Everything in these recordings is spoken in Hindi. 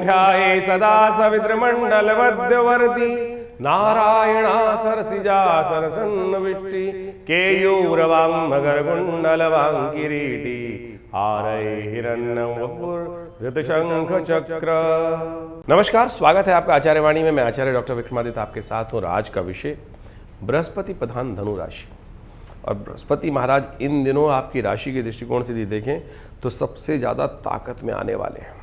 ध्याये सदा सवितृमण्डलमध्यवर्ती नारायणा सरसिजा सरसन्नविष्टि केयूरवाङ्मकरकुण्डलवाङ्किरीटी हारये हिरण्यवपुर्धृतशङ्खचक्र। नमस्कार, स्वागत है आपका आचार्य वाणी में। मैं आचार्य डॉक्टर विक्रमादित्य आपके साथ हूँ। आज का विषय बृहस्पति प्रधान धनु राशि। और बृहस्पति महाराज इन दिनों आपकी राशि के दृष्टिकोण से यदि देखें तो सबसे ज़्यादा ताकत में आने वाले हैं।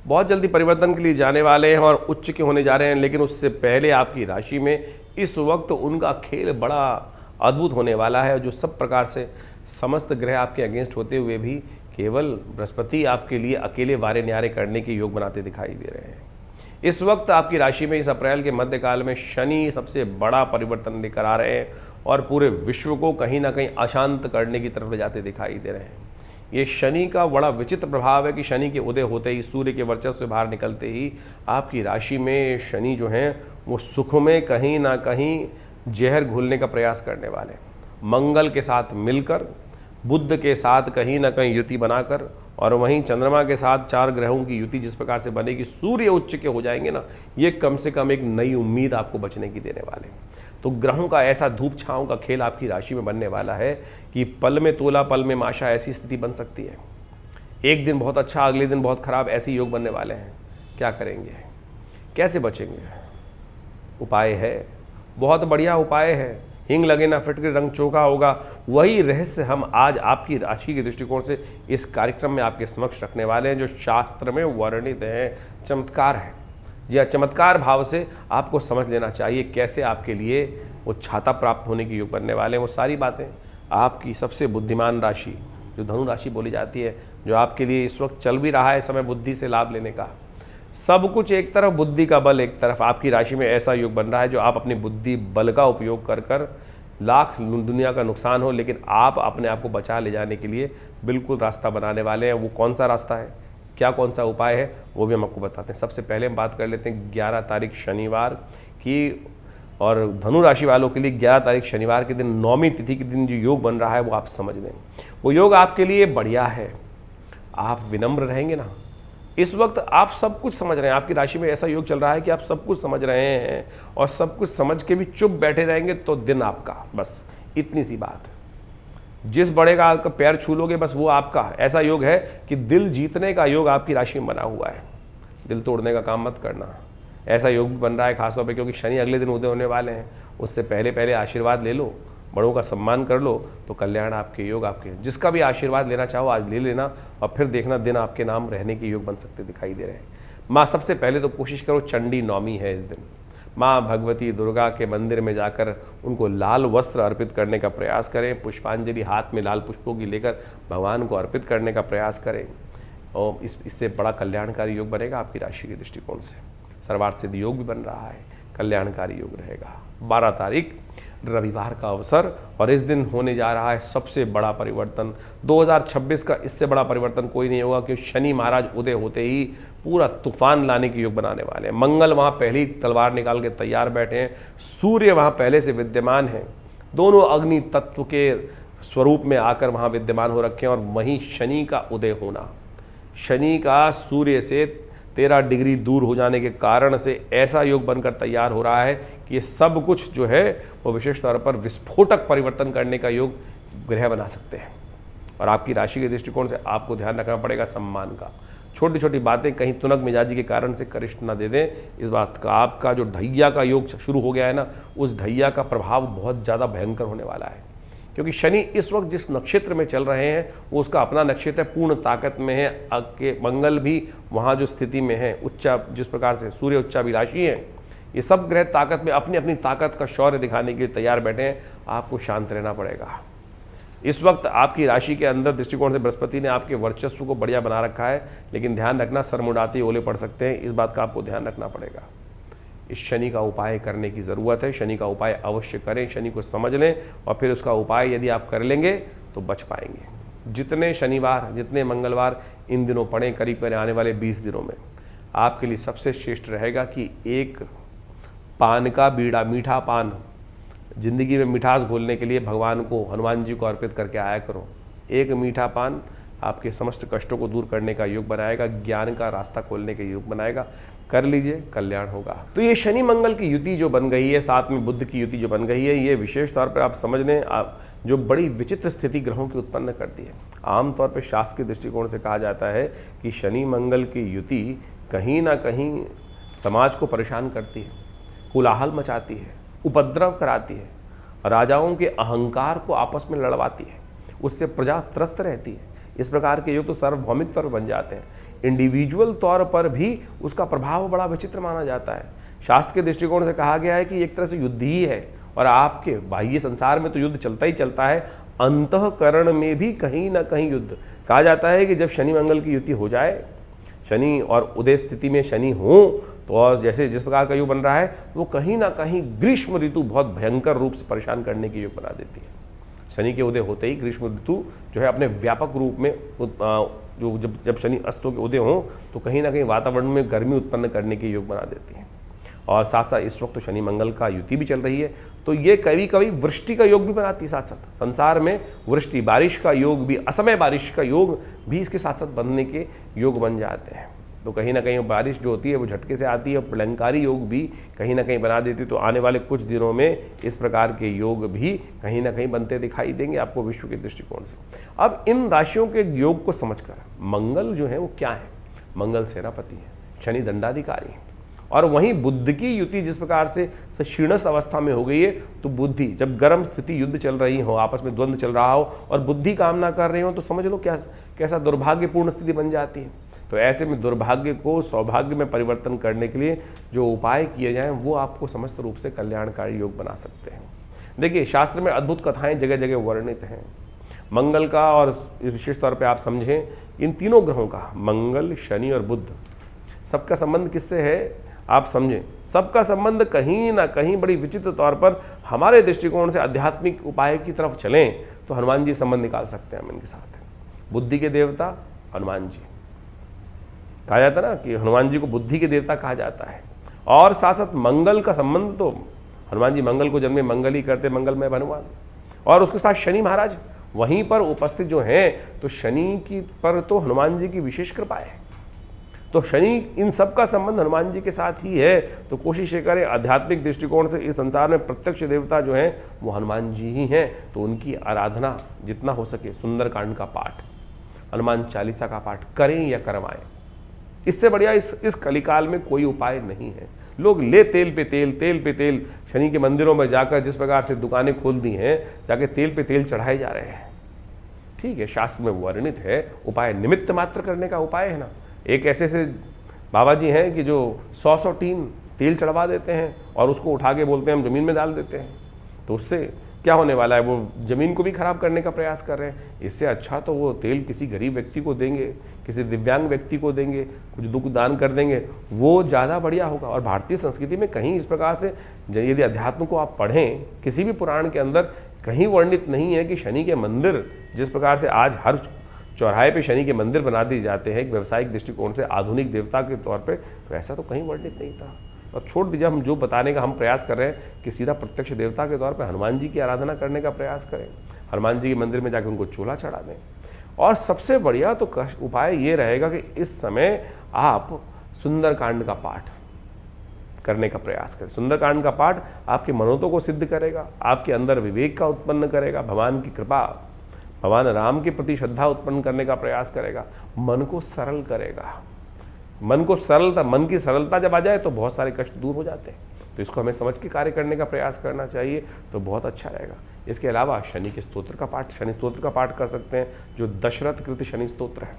बहुत जल्दी परिवर्तन के लिए जाने वाले हैं और उच्च के होने जा रहे हैं। लेकिन उससे पहले आपकी राशि में इस वक्त उनका खेल बड़ा अद्भुत होने वाला है। जो सब प्रकार से समस्त ग्रह आपके अगेंस्ट होते हुए भी केवल बृहस्पति आपके लिए अकेले वारे न्यारे करने के योग बनाते दिखाई दे रहे हैं। इस वक्त आपकी राशि में इस अप्रैल के मध्यकाल में शनि सबसे बड़ा परिवर्तन लेकर आ रहे हैं और पूरे विश्व को कहीं ना कहीं अशांत करने की तरफ ले जाते दिखाई दे रहे हैं। ये शनि का बड़ा विचित्र प्रभाव है कि शनि के उदय होते ही, सूर्य के वर्चस्व से बाहर निकलते ही आपकी राशि में शनि जो हैं वो सुख में कहीं ना कहीं जहर घोलने का प्रयास करने वाले। मंगल के साथ मिलकर, बुध के साथ कहीं ना कहीं युति बनाकर, और वहीं चंद्रमा के साथ 4 ग्रहों की युति जिस प्रकार से बनेगी, सूर्य उच्च के हो जाएंगे ना, ये कम से कम एक नई उम्मीद आपको बचने की देने वाले। तो ग्रहों का ऐसा धूप छांव का खेल आपकी राशि में बनने वाला है कि पल में तोला पल में माशा ऐसी स्थिति बन सकती है। एक दिन बहुत अच्छा, अगले दिन बहुत खराब, ऐसे योग बनने वाले हैं। क्या करेंगे, कैसे बचेंगे? उपाय है, बहुत बढ़िया उपाय है। हिंग लगे ना फिटकर रंग चोखा होगा। वही रहस्य हम आज आपकी राशि के दृष्टिकोण से इस कार्यक्रम में आपके समक्ष रखने वाले हैं, जो शास्त्र में वर्णित है। चमत्कार है जी हाँ, चमत्कार भाव से आपको समझ लेना चाहिए कैसे आपके लिए वो छाता प्राप्त होने के योग बनने वाले हैं। वो सारी बातें आपकी सबसे बुद्धिमान राशि जो धनु राशि बोली जाती है, जो आपके लिए इस वक्त चल भी रहा है समय बुद्धि से लाभ लेने का। सब कुछ एक तरफ, बुद्धि का बल एक तरफ। आपकी राशि में ऐसा योग बन रहा है जो आप अपनी बुद्धि बल का उपयोग कर कर लाख दुनिया का नुकसान हो, लेकिन आप अपने आप को बचा ले जाने के लिए बिल्कुल रास्ता बनाने वाले हैं। वो कौन सा रास्ता है, क्या कौन सा उपाय है, वो भी हम आपको बताते हैं। सबसे पहले हम बात कर लेते हैं 11 तारीख शनिवार की। और धनु राशि वालों के लिए 11 तारीख शनिवार के दिन, नौमी तिथि के दिन जो योग बन रहा है वो आप समझ लें। वो योग आपके लिए बढ़िया है। आप विनम्र रहेंगे ना। इस वक्त आप सब कुछ समझ रहे हैं। आपकी राशि में ऐसा योग चल रहा है कि आप सब कुछ समझ रहे हैं और सब कुछ समझ के भी चुप बैठे रहेंगे तो दिन आपका, बस इतनी सी बात। जिस बड़े का आपका पैर छू लोगे बस वो आपका। ऐसा योग है कि दिल जीतने का योग आपकी राशि में बना हुआ है। दिल तोड़ने का काम मत करना। ऐसा योग भी बन रहा है खासतौर पे क्योंकि शनि अगले दिन उदय होने वाले हैं। उससे पहले पहले आशीर्वाद ले लो, बड़ों का सम्मान कर लो, तो कल्याण आपके योग आपके। जिसका भी आशीर्वाद लेना चाहो आज ले लेना और फिर देखना दिन आपके नाम रहने के योग बन सकते दिखाई दे रहे हैं। माँ, सबसे पहले तो कोशिश करो, चंडी नौमी है इस दिन, माँ भगवती दुर्गा के मंदिर में जाकर उनको लाल वस्त्र अर्पित करने का प्रयास करें। पुष्पांजलि हाथ में लाल पुष्पों की लेकर भगवान को अर्पित करने का प्रयास करें और इससे बड़ा कल्याणकारी योग बनेगा आपकी राशि के दृष्टिकोण से। सर्वार्थ सिद्धि योग भी बन रहा है, कल्याणकारी योग रहेगा। 12 तारीख रविवार का अवसर, और इस दिन होने जा रहा है सबसे बड़ा परिवर्तन। 2026 का इससे बड़ा परिवर्तन कोई नहीं होगा क्योंकि शनि महाराज उदय होते ही पूरा तूफान लाने की योग बनाने वाले हैं। मंगल वहाँ पहले ही तलवार निकाल के तैयार बैठे हैं। सूर्य वहाँ पहले से विद्यमान है। दोनों अग्नि तत्व के स्वरूप में आकर वहाँ विद्यमान हो रखे हैं। और वहीं शनि का उदय होना, शनि का सूर्य से 13 डिग्री दूर हो जाने के कारण से ऐसा योग बनकर तैयार हो रहा है कि ये सब कुछ जो है वो विशेष तौर पर विस्फोटक परिवर्तन करने का योग ग्रह बना सकते हैं। और आपकी राशि के दृष्टिकोण से आपको ध्यान रखना पड़ेगा सम्मान का। छोटी छोटी बातें कहीं तुनक मिजाजी के कारण से करिष्ठ ना दे दें। इस बात का आपका जो ढैया का योग शुरू हो गया है ना, उस ढैया का प्रभाव बहुत ज़्यादा भयंकर होने वाला है क्योंकि शनि इस वक्त जिस नक्षत्र में चल रहे हैं वो उसका अपना नक्षत्र है, पूर्ण ताकत में है। मंगल भी वहाँ जो स्थिति में है, उच्चा, जिस प्रकार से सूर्य उच्चाभिलाषी है, ये सब ग्रह ताकत में अपनी अपनी ताकत का शौर्य दिखाने के लिए तैयार बैठे हैं। आपको शांत रहना पड़ेगा। इस वक्त आपकी राशि के अंदर दृष्टिकोण से बृहस्पति ने आपके वर्चस्व को बढ़िया बना रखा है, लेकिन ध्यान रखना सरमुंडाते ओले पड़ सकते हैं। इस बात का आपको ध्यान रखना पड़ेगा। इस शनि का उपाय करने की ज़रूरत है। शनि का उपाय अवश्य करें, शनि को समझ लें और फिर उसका उपाय यदि आप कर लेंगे तो बच पाएंगे। जितने शनिवार, जितने मंगलवार इन दिनों पड़े, करीब करीब आने वाले 20 दिनों में आपके लिए सबसे श्रेष्ठ रहेगा कि एक पान का बीड़ा, मीठा पान, जिंदगी में मिठास घोलने के लिए भगवान को, हनुमान जी को अर्पित करके आया करो। एक मीठा पान आपके समस्त कष्टों को दूर करने का योग बनाएगा, ज्ञान का रास्ता खोलने का योग बनाएगा। कर लीजिए, कल्याण होगा। तो ये शनि मंगल की युति जो बन गई है, साथ में बुध की युति जो बन गई है, ये विशेष तौर पर आप समझ लें जो बड़ी विचित्र स्थिति ग्रहों की उत्पन्न करती है। आमतौर पर शास्त्र के दृष्टिकोण से कहा जाता है कि शनि मंगल की युति कहीं ना कहीं समाज को परेशान करती है, कोलाहल मचाती है, उपद्रव कराती है, राजाओं के अहंकार को आपस में लड़वाती है, उससे प्रजा त्रस्त रहती है। इस प्रकार के योग तो सार्वभौमिक तौर पर बन जाते हैं। इंडिविजुअल तौर पर भी उसका प्रभाव बड़ा विचित्र माना जाता है। शास्त्र के दृष्टिकोण से कहा गया है कि एक तरह से युद्ध ही है, और आपके बाह्य संसार में तो युद्ध चलता ही चलता है, अंतःकरण में भी कहीं ना कहीं युद्ध। कहा जाता है कि जब शनि मंगल की युति हो जाए, शनि और उदय स्थिति में शनि हो, तो और जैसे जिस प्रकार का योग बन रहा है, वो कहीं ना कहीं ग्रीष्म ऋतु बहुत भयंकर रूप से परेशान करने की योग बना देती है। शनि के उदय होते ही ग्रीष्म ऋतु जो है अपने व्यापक रूप में जो जब शनि अस्तों के उदय हों तो कहीं ना कहीं वातावरण में गर्मी उत्पन्न करने के योग बना देती है। और साथ साथ इस वक्त तो शनि मंगल का युति भी चल रही है, तो ये कभी कभी वृष्टि का योग भी बनाती है। साथ साथ संसार में वृष्टि, बारिश का योग भी, असमय बारिश का योग भी इसके साथ साथ बनने के योग बन जाते हैं। तो कहीं ना कहीं बारिश जो होती है वो झटके से आती है, और प्रलंकारी योग भी कहीं ना कहीं बना देती है। तो आने वाले कुछ दिनों में इस प्रकार के योग भी कहीं ना कहीं बनते दिखाई देंगे आपको विश्व के दृष्टिकोण से। अब इन राशियों के योग को समझकर मंगल जो है वो क्या है? मंगल सेनापति है, शनि दंडाधिकारी है, और वहीं बुध की युति जिस प्रकार से क्षीणस्थ अवस्था में हो गई है, तो बुद्धि जब गर्म स्थिति, युद्ध चल रही हो, आपस में द्वंद्व चल रहा हो और बुद्धि काम ना कर रही हो, तो समझ लो कैसा दुर्भाग्यपूर्ण स्थिति बन जाती है। तो ऐसे में दुर्भाग्य को सौभाग्य में परिवर्तन करने के लिए जो उपाय किए जाएं वो आपको समस्त रूप से कल्याणकारी योग बना सकते हैं। देखिए, शास्त्र में अद्भुत कथाएं जगह जगह वर्णित हैं। मंगल का, और विशेष तौर पे आप समझें इन तीनों ग्रहों का, मंगल, शनि और बुध, सबका संबंध किससे है आप समझें। सबका संबंध कहीं ना कहीं बड़ी विचित्र तौर पर हमारे दृष्टिकोण से आध्यात्मिक उपाय की तरफ चलें तो हनुमान जी संबंध निकाल सकते हैं हम इनके साथ। बुद्धि के देवता हनुमान जी, कहा जाता है ना कि हनुमान जी को बुद्धि के देवता कहा जाता है। और साथ साथ मंगल का संबंध, तो हनुमान जी मंगल को जन्मे मंगल ही करते, मंगलमय हनुमान। और उसके साथ शनि महाराज वहीं पर उपस्थित जो हैं, तो शनि की पर तो हनुमान जी की विशेष कृपा है। तो शनि, इन सब का संबंध हनुमान जी के साथ ही है। तो कोशिश ये करें आध्यात्मिक दृष्टिकोण से इस संसार में प्रत्यक्ष देवता जो हैं वो हनुमान जी ही हैं, तो उनकी आराधना जितना हो सके, सुंदरकांड का पाठ, हनुमान चालीसा का पाठ करें या करवाएं। इससे बढ़िया इस कलिकाल में कोई उपाय नहीं है। लोग तेल पे तेल शनि के मंदिरों में जाकर जिस प्रकार से दुकानें खोल दी हैं, जाके तेल पे तेल चढ़ाए जा रहे हैं। ठीक है, शास्त्र में वर्णित है, उपाय निमित्त मात्र करने का उपाय है ना। एक ऐसे बाबा जी हैं कि जो 100 टीन तेल चढ़वा देते हैं और उसको उठा के बोलते हैं हम ज़मीन में डाल देते हैं। तो उससे क्या होने वाला है? वो ज़मीन को भी खराब करने का प्रयास कर रहे हैं। इससे अच्छा तो वो तेल किसी गरीब व्यक्ति को देंगे, किसी दिव्यांग व्यक्ति को देंगे, कुछ दुख दान कर देंगे, वो ज़्यादा बढ़िया होगा। और भारतीय संस्कृति में कहीं इस प्रकार से यदि अध्यात्म को आप पढ़ें, किसी भी पुराण के अंदर कहीं वर्णित नहीं है कि शनि के मंदिर जिस प्रकार से आज हर चौराहे पे शनि के मंदिर बना दिए जाते हैं एक व्यावसायिक दृष्टिकोण से आधुनिक देवता के तौर पे, तो ऐसा तो कहीं वर्णित नहीं था। और छोड़ दीजिए, हम जो बताने का हम प्रयास कर रहे हैं कि सीधा प्रत्यक्ष देवता के तौर पे हनुमान जी की आराधना करने का प्रयास करें, हनुमान जी के मंदिर में जाकर उनको चूल्हा चढ़ा दें। और सबसे बढ़िया तो उपाय ये रहेगा कि इस समय आप सुंदरकांड का पाठ करने का प्रयास करें। सुंदरकांड का पाठ आपके मनोतों को सिद्ध करेगा, आपके अंदर विवेक का उत्पन्न करेगा, भगवान की कृपा, भगवान राम के प्रति श्रद्धा उत्पन्न करने का प्रयास करेगा, मन को सरल करेगा। मन की सरलता जब आ जाए तो बहुत सारे कष्ट दूर हो जाते हैं। तो इसको हमें समझ के कार्य करने का प्रयास करना चाहिए, तो बहुत अच्छा रहेगा। इसके अलावा शनि के स्तोत्र का पाठ, शनि स्तोत्र का पाठ कर सकते हैं, जो दशरथ कृत शनि स्तोत्र है।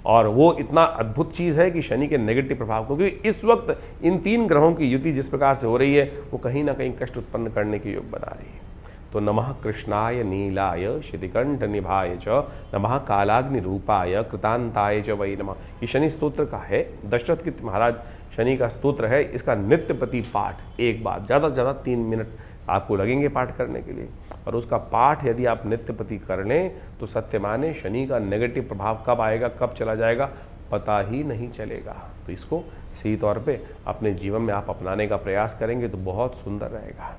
और वो इतना अद्भुत चीज़ है कि शनि के नेगेटिव प्रभाव को, क्योंकि इस वक्त इन तीन ग्रहों की युति जिस प्रकार से हो रही है वो कहीं ना कहीं कष्ट उत्पन्न करने के योग बना रही है। तो नमः कृष्णाय नीलाय शितिकंठ निभाय च नमः कालाग्नि रूपाय कृतांताय च वै नमः। ये शनि स्तोत्र का है, दशरथ कृत महाराज शनि का स्तोत्र है। इसका नित्यपति पाठ एक बार, ज़्यादा से ज़्यादा 3 मिनट आपको लगेंगे पाठ करने के लिए। और उसका पाठ यदि आप नित्यपति कर लें तो सत्य माने शनि का नेगेटिव प्रभाव कब आएगा, कब चला जाएगा, पता ही नहीं चलेगा। तो इसको सही तौर पे अपने जीवन में आप अपनाने का प्रयास करेंगे तो बहुत सुंदर रहेगा।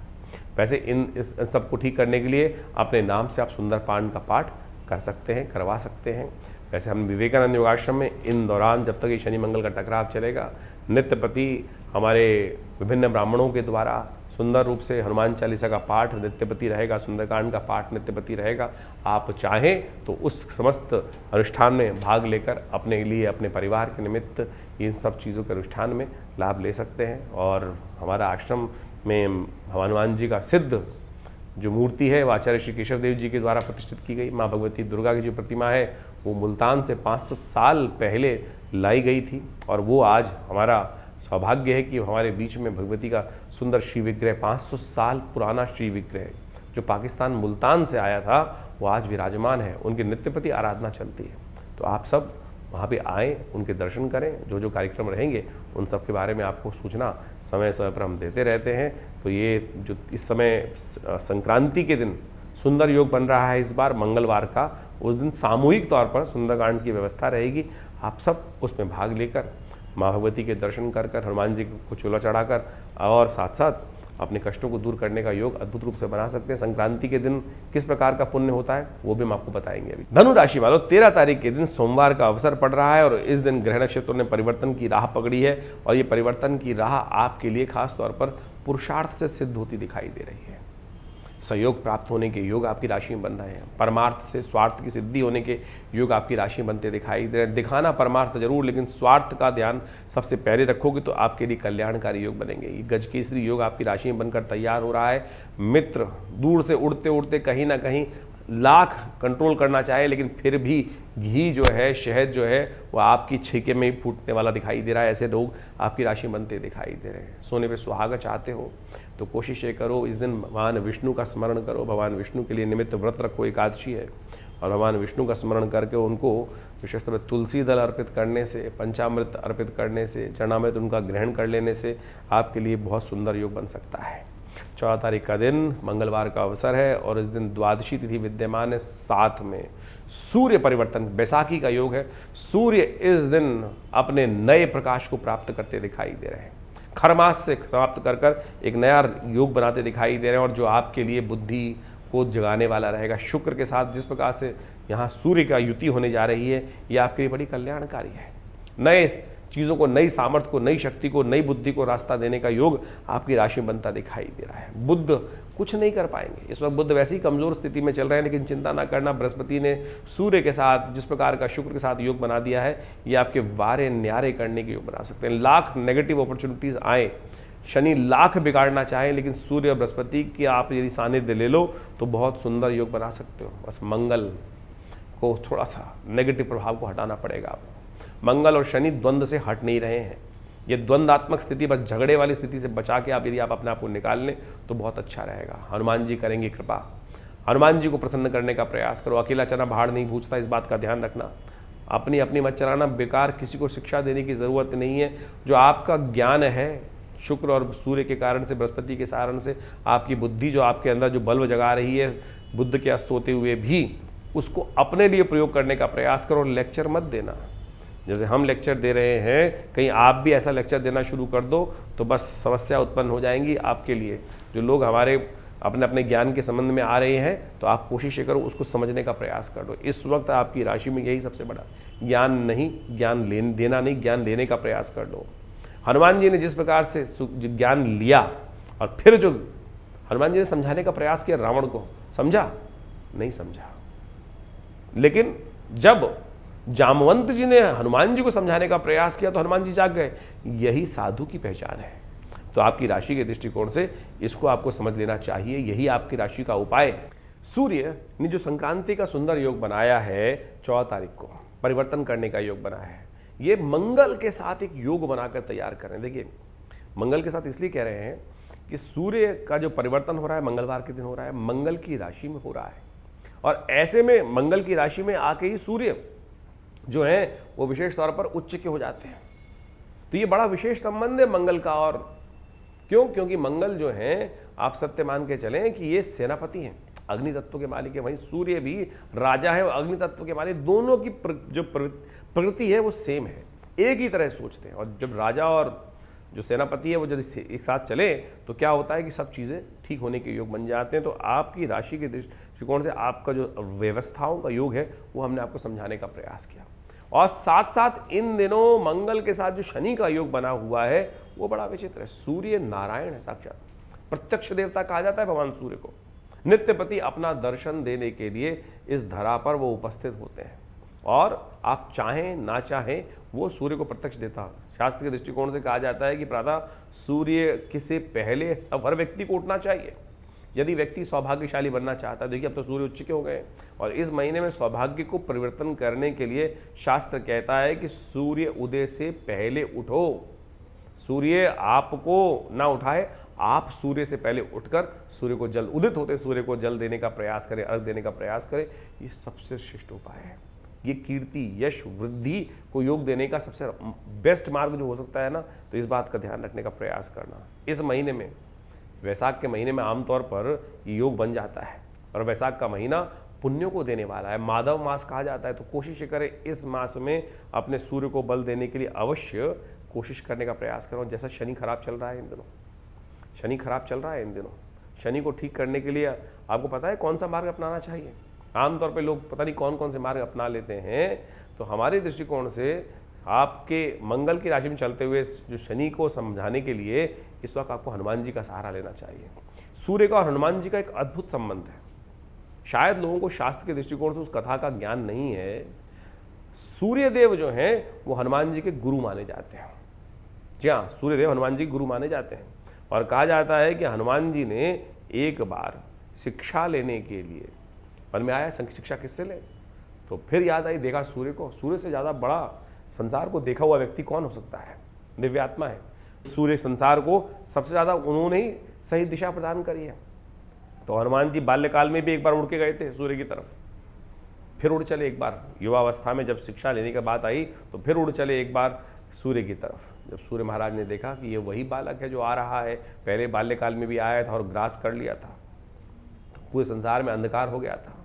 वैसे इन सबको ठीक करने के लिए अपने नाम से आप सुंदरकांड का पाठ कर सकते हैं, करवा सकते हैं। वैसे हम विवेकानंद योगाश्रम में इन दौरान जब तक ये शनि मंगल का टकराव चलेगा, नित्य प्रति हमारे विभिन्न ब्राह्मणों के द्वारा सुंदर रूप से हनुमान चालीसा का पाठ नित्यपति रहेगा, सुंदरकांड का पाठ नित्यपति रहेगा। आप चाहें तो उस समस्त अनुष्ठान में भाग लेकर अपने लिए, अपने परिवार के निमित्त इन सब चीज़ों के अनुष्ठान में लाभ ले सकते हैं। और हमारा आश्रम में हनुमान जी का सिद्ध जो मूर्ति है वो आचार्य श्री केशव देव जी के द्वारा प्रतिष्ठित की गई। माँ भगवती दुर्गा की जो प्रतिमा है वो मुल्तान से 500 साल पहले लाई गई थी, और वो आज हमारा सौभाग्य है कि हमारे बीच में भगवती का सुंदर श्री विग्रह, 500 साल पुराना श्री विग्रह जो पाकिस्तान मुल्तान से आया था, वो आज विराजमान है। उनके नित्य प्रति आराधना चलती है। तो आप सब वहाँ पे आएँ, उनके दर्शन करें। जो जो कार्यक्रम रहेंगे उन सब के बारे में आपको सूचना समय समय पर हम देते रहते हैं। तो ये जो इस समय संक्रांति के दिन सुंदर योग बन रहा है, इस बार मंगलवार का, उस दिन सामूहिक तौर पर सुंदरकांड की व्यवस्था रहेगी। आप सब उसमें भाग लेकर माँ भगवती के दर्शन कर कर, हनुमान जी को चूल्हा चढ़ाकर और साथ साथ अपने कष्टों को दूर करने का योग अद्भुत रूप से बना सकते हैं। संक्रांति के दिन किस प्रकार का पुण्य होता है वो भी हम आपको बताएंगे अभी। धनु राशि वालों, 13 तारीख के दिन सोमवार का अवसर पड़ रहा है और इस दिन ग्रह नक्षत्रों ने परिवर्तन की राह पकड़ी है, और ये परिवर्तन की राह आपके लिए खास तौर पर पुरुषार्थ से सिद्ध होती दिखाई दे रही है। सहयोग प्राप्त होने के योग आपकी राशि में बन रहे हैं। परमार्थ से स्वार्थ की सिद्धि होने के योग आपकी राशि में बनते दिखाई दे रहे हैं। दिखाना परमार्थ जरूर, लेकिन स्वार्थ का ध्यान सबसे पहले रखोगे तो आपके लिए कल्याणकारी योग बनेंगे। ये गजकेसरी योग आपकी राशि में बनकर तैयार हो रहा है। मित्र दूर से उड़ते उड़ते कहीं ना कहीं लाख कंट्रोल करना चाहे, लेकिन फिर भी घी जो है, शहद जो है, वो आपकी छीके में ही फूटने वाला दिखाई दे रहा है। ऐसे लोग आपकी राशि में बनते दिखाई दे रहे हैं। सोने पे सुहागा चाहते हो तो कोशिश ये करो, इस दिन भगवान विष्णु का स्मरण करो। भगवान विष्णु के लिए निमित्त व्रत रखो, एकादशी है, और भगवान विष्णु का स्मरण करके उनको विशेषतः तुलसी दल अर्पित करने से, पंचामृत अर्पित करने से, चरणामृत उनका ग्रहण कर लेने से आपके लिए बहुत सुंदर योग बन सकता है। 14 तारीख का दिन मंगलवार का अवसर है और इस दिन द्वादशी तिथि विद्यमान है। साथ में सूर्य परिवर्तन, बैसाखी का योग है। सूर्य इस दिन अपने नए प्रकाश को प्राप्त करते दिखाई दे रहे हैं। खरमास से समाप्त कर कर एक नया योग बनाते दिखाई दे रहे हैं, और जो आपके लिए बुद्धि को जगाने वाला रहेगा। शुक्र के साथ जिस प्रकार से यहाँ सूर्य का युति होने जा रही है, ये आपके लिए बड़ी कल्याणकारी है। नए चीज़ों को, नई सामर्थ्य को, नई शक्ति को, नई बुद्धि को रास्ता देने का योग आपकी राशि में बनता दिखाई दे रहा है। बुध कुछ नहीं कर पाएंगे इस वक्त, बुध वैसे ही कमजोर स्थिति में चल रहे हैं, लेकिन चिंता ना करना। बृहस्पति ने सूर्य के साथ जिस प्रकार का शुक्र के साथ योग बना दिया है, ये आपके वारे न्यारे करने के योग बना सकते हैं। लाख नेगेटिव अपॉर्चुनिटीज आए, शनि लाख बिगाड़ना चाहे, लेकिन सूर्य और बृहस्पति की आप यदि सानिध्य ले लो तो बहुत सुंदर योग बना सकते हो। बस मंगल को थोड़ा सा नेगेटिव प्रभाव को हटाना पड़ेगा आपको। मंगल और शनि द्वंद्व से हट नहीं रहे हैं। ये द्वंद्वात्मक स्थिति, बस झगड़े वाली स्थिति से बचा के आप यदि आप अपने आप को निकाल लें तो बहुत अच्छा रहेगा। हनुमान जी करेंगे कृपा। हनुमान जी को प्रसन्न करने का प्रयास करो। अकेला चना भाड़ नहीं भूजता, इस बात का ध्यान रखना। अपनी अपनी मत चलाना, बेकार किसी को शिक्षा देने की ज़रूरत नहीं है। जो आपका ज्ञान है, शुक्र और सूर्य के कारण से, बृहस्पति के कारण से आपकी बुद्धि जो आपके अंदर जो बल्ब जगा रही है, बुद्ध के अस्त होते हुए भी उसको अपने लिए प्रयोग करने का प्रयास करो। लेक्चर मत देना। जैसे हम लेक्चर दे रहे हैं, कहीं आप भी ऐसा लेक्चर देना शुरू कर दो तो बस समस्या उत्पन्न हो जाएंगी आपके लिए। जो लोग हमारे अपने अपने ज्ञान के संबंध में आ रहे हैं, तो आप कोशिश करो उसको समझने का प्रयास कर दो। इस वक्त आपकी राशि में यही सबसे बड़ा ज्ञान नहीं, ज्ञान देना नहीं, ज्ञान लेने का प्रयास कर लो। हनुमान जी ने जिस प्रकार से ज्ञान लिया, और फिर जो हनुमान जी ने समझाने का प्रयास किया रावण को, समझा नहीं समझा, लेकिन जब जामवंत जी ने हनुमान जी को समझाने का प्रयास किया तो हनुमान जी जाग गए। यही साधु की पहचान है। तो आपकी राशि के दृष्टिकोण से इसको आपको समझ लेना चाहिए। यही आपकी राशि का उपाय है। सूर्य ने जो संक्रांति का सुंदर योग बनाया है 14 तारीख को, परिवर्तन करने का योग बनाया है, ये मंगल के साथ एक योग बनाकर तैयार कर रहे हैं। देखिए, मंगल के साथ इसलिए कह रहे हैं कि सूर्य का जो परिवर्तन हो रहा है मंगलवार के दिन हो रहा है, मंगल की राशि में हो रहा है, और ऐसे में मंगल की राशि में आके ही सूर्य जो है वो विशेष तौर पर उच्च के हो जाते हैं। तो ये बड़ा विशेष संबंध है मंगल का। और क्यों? क्योंकि मंगल जो है, आप सत्य मान के चलें कि ये सेनापति हैं, अग्नि तत्व के मालिक है। वहीं सूर्य भी राजा है और अग्नि तत्व के मालिक। दोनों की जो प्रकृति है वो सेम है, एक ही तरह सोचते हैं। और जब राजा और जो सेनापति है वो यदि एक साथ चले तो क्या होता है कि सब चीज़ें ठीक होने के योग बन जाते हैं। तो आपकी राशि के दृष्टिकोण से आपका जो व्यवस्थाओं का योग है वो हमने आपको समझाने का प्रयास किया। और साथ साथ इन दिनों मंगल के साथ जो शनि का योग बना हुआ है वो बड़ा विचित्र है। सूर्य नारायण है, साक्षात प्रत्यक्ष देवता कहा जाता है भगवान सूर्य को। नित्यपति अपना दर्शन देने के लिए इस धरा पर वो उपस्थित होते हैं और आप चाहें ना चाहें वो सूर्य को प्रत्यक्ष देता। शास्त्र के दृष्टिकोण से कहा जाता है कि प्रातः सूर्य से पहले हर व्यक्ति को उठना चाहिए यदि व्यक्ति सौभाग्यशाली बनना चाहता है। देखिए अब तो सूर्य उच्च के हो गए और इस महीने में सौभाग्य को परिवर्तन करने के लिए शास्त्र कहता है कि सूर्य उदय से पहले उठो। सूर्य आपको ना उठाए, आप सूर्य से पहले उठकर सूर्य को जल उदित होते सूर्य को जल देने का प्रयास करें, अर्घ देने का प्रयास करें। ये सबसे श्रेष्ठ उपाय है। ये कीर्ति, यश, वृद्धि को योग देने का सबसे बेस्ट मार्ग जो हो सकता है ना, तो इस बात का ध्यान रखने का प्रयास करना। इस महीने में, वैशाख के महीने में आमतौर पर ये योग बन जाता है और वैशाख का महीना पुण्यों को देने वाला है, माधव मास कहा जाता है। तो कोशिश करें इस मास में अपने सूर्य को बल देने के लिए अवश्य कोशिश करने का प्रयास करो। जैसा शनि खराब चल रहा है इन दिनों, शनि खराब चल रहा है इन दिनों, शनि को ठीक करने के लिए आपको पता है कौन सा मार्ग अपनाना चाहिए। आमतौर पे लोग पता नहीं कौन कौन से मार्ग अपना लेते हैं। तो हमारे दृष्टिकोण से आपके मंगल की राशि में चलते हुए जो शनि को समझाने के लिए इस वक्त आपको हनुमान जी का सहारा लेना चाहिए। सूर्य का और हनुमान जी का एक अद्भुत संबंध है। शायद लोगों को शास्त्र के दृष्टिकोण से उस कथा का ज्ञान नहीं है। सूर्यदेव जो हैं वो हनुमान जी के गुरु माने जाते हैं। जी हाँ, सूर्यदेव हनुमान जी गुरु माने जाते हैं और कहा जाता है कि हनुमान जी ने एक बार शिक्षा लेने के लिए मन में आया शिक्षा किससे ले, तो फिर याद आई, देखा सूर्य को। सूर्य से ज़्यादा बड़ा संसार को देखा हुआ व्यक्ति कौन हो सकता है? दिव्यात्मा है। सूर्य संसार को सबसे ज़्यादा उन्होंने ही सही दिशा प्रदान करी है। तो हनुमान जी बाल्यकाल में भी एक बार उड़ के गए थे सूर्य की तरफ, फिर उड़ चले एक बार युवावस्था में, जब शिक्षा लेने की बात आई तो फिर उड़ चले एक बार सूर्य की तरफ। जब सूर्य महाराज ने देखा कि ये वही बालक है जो आ रहा है, पहले बाल्यकाल में भी आया था और ग्रास कर लिया था, तो पूरे संसार में अंधकार हो गया था,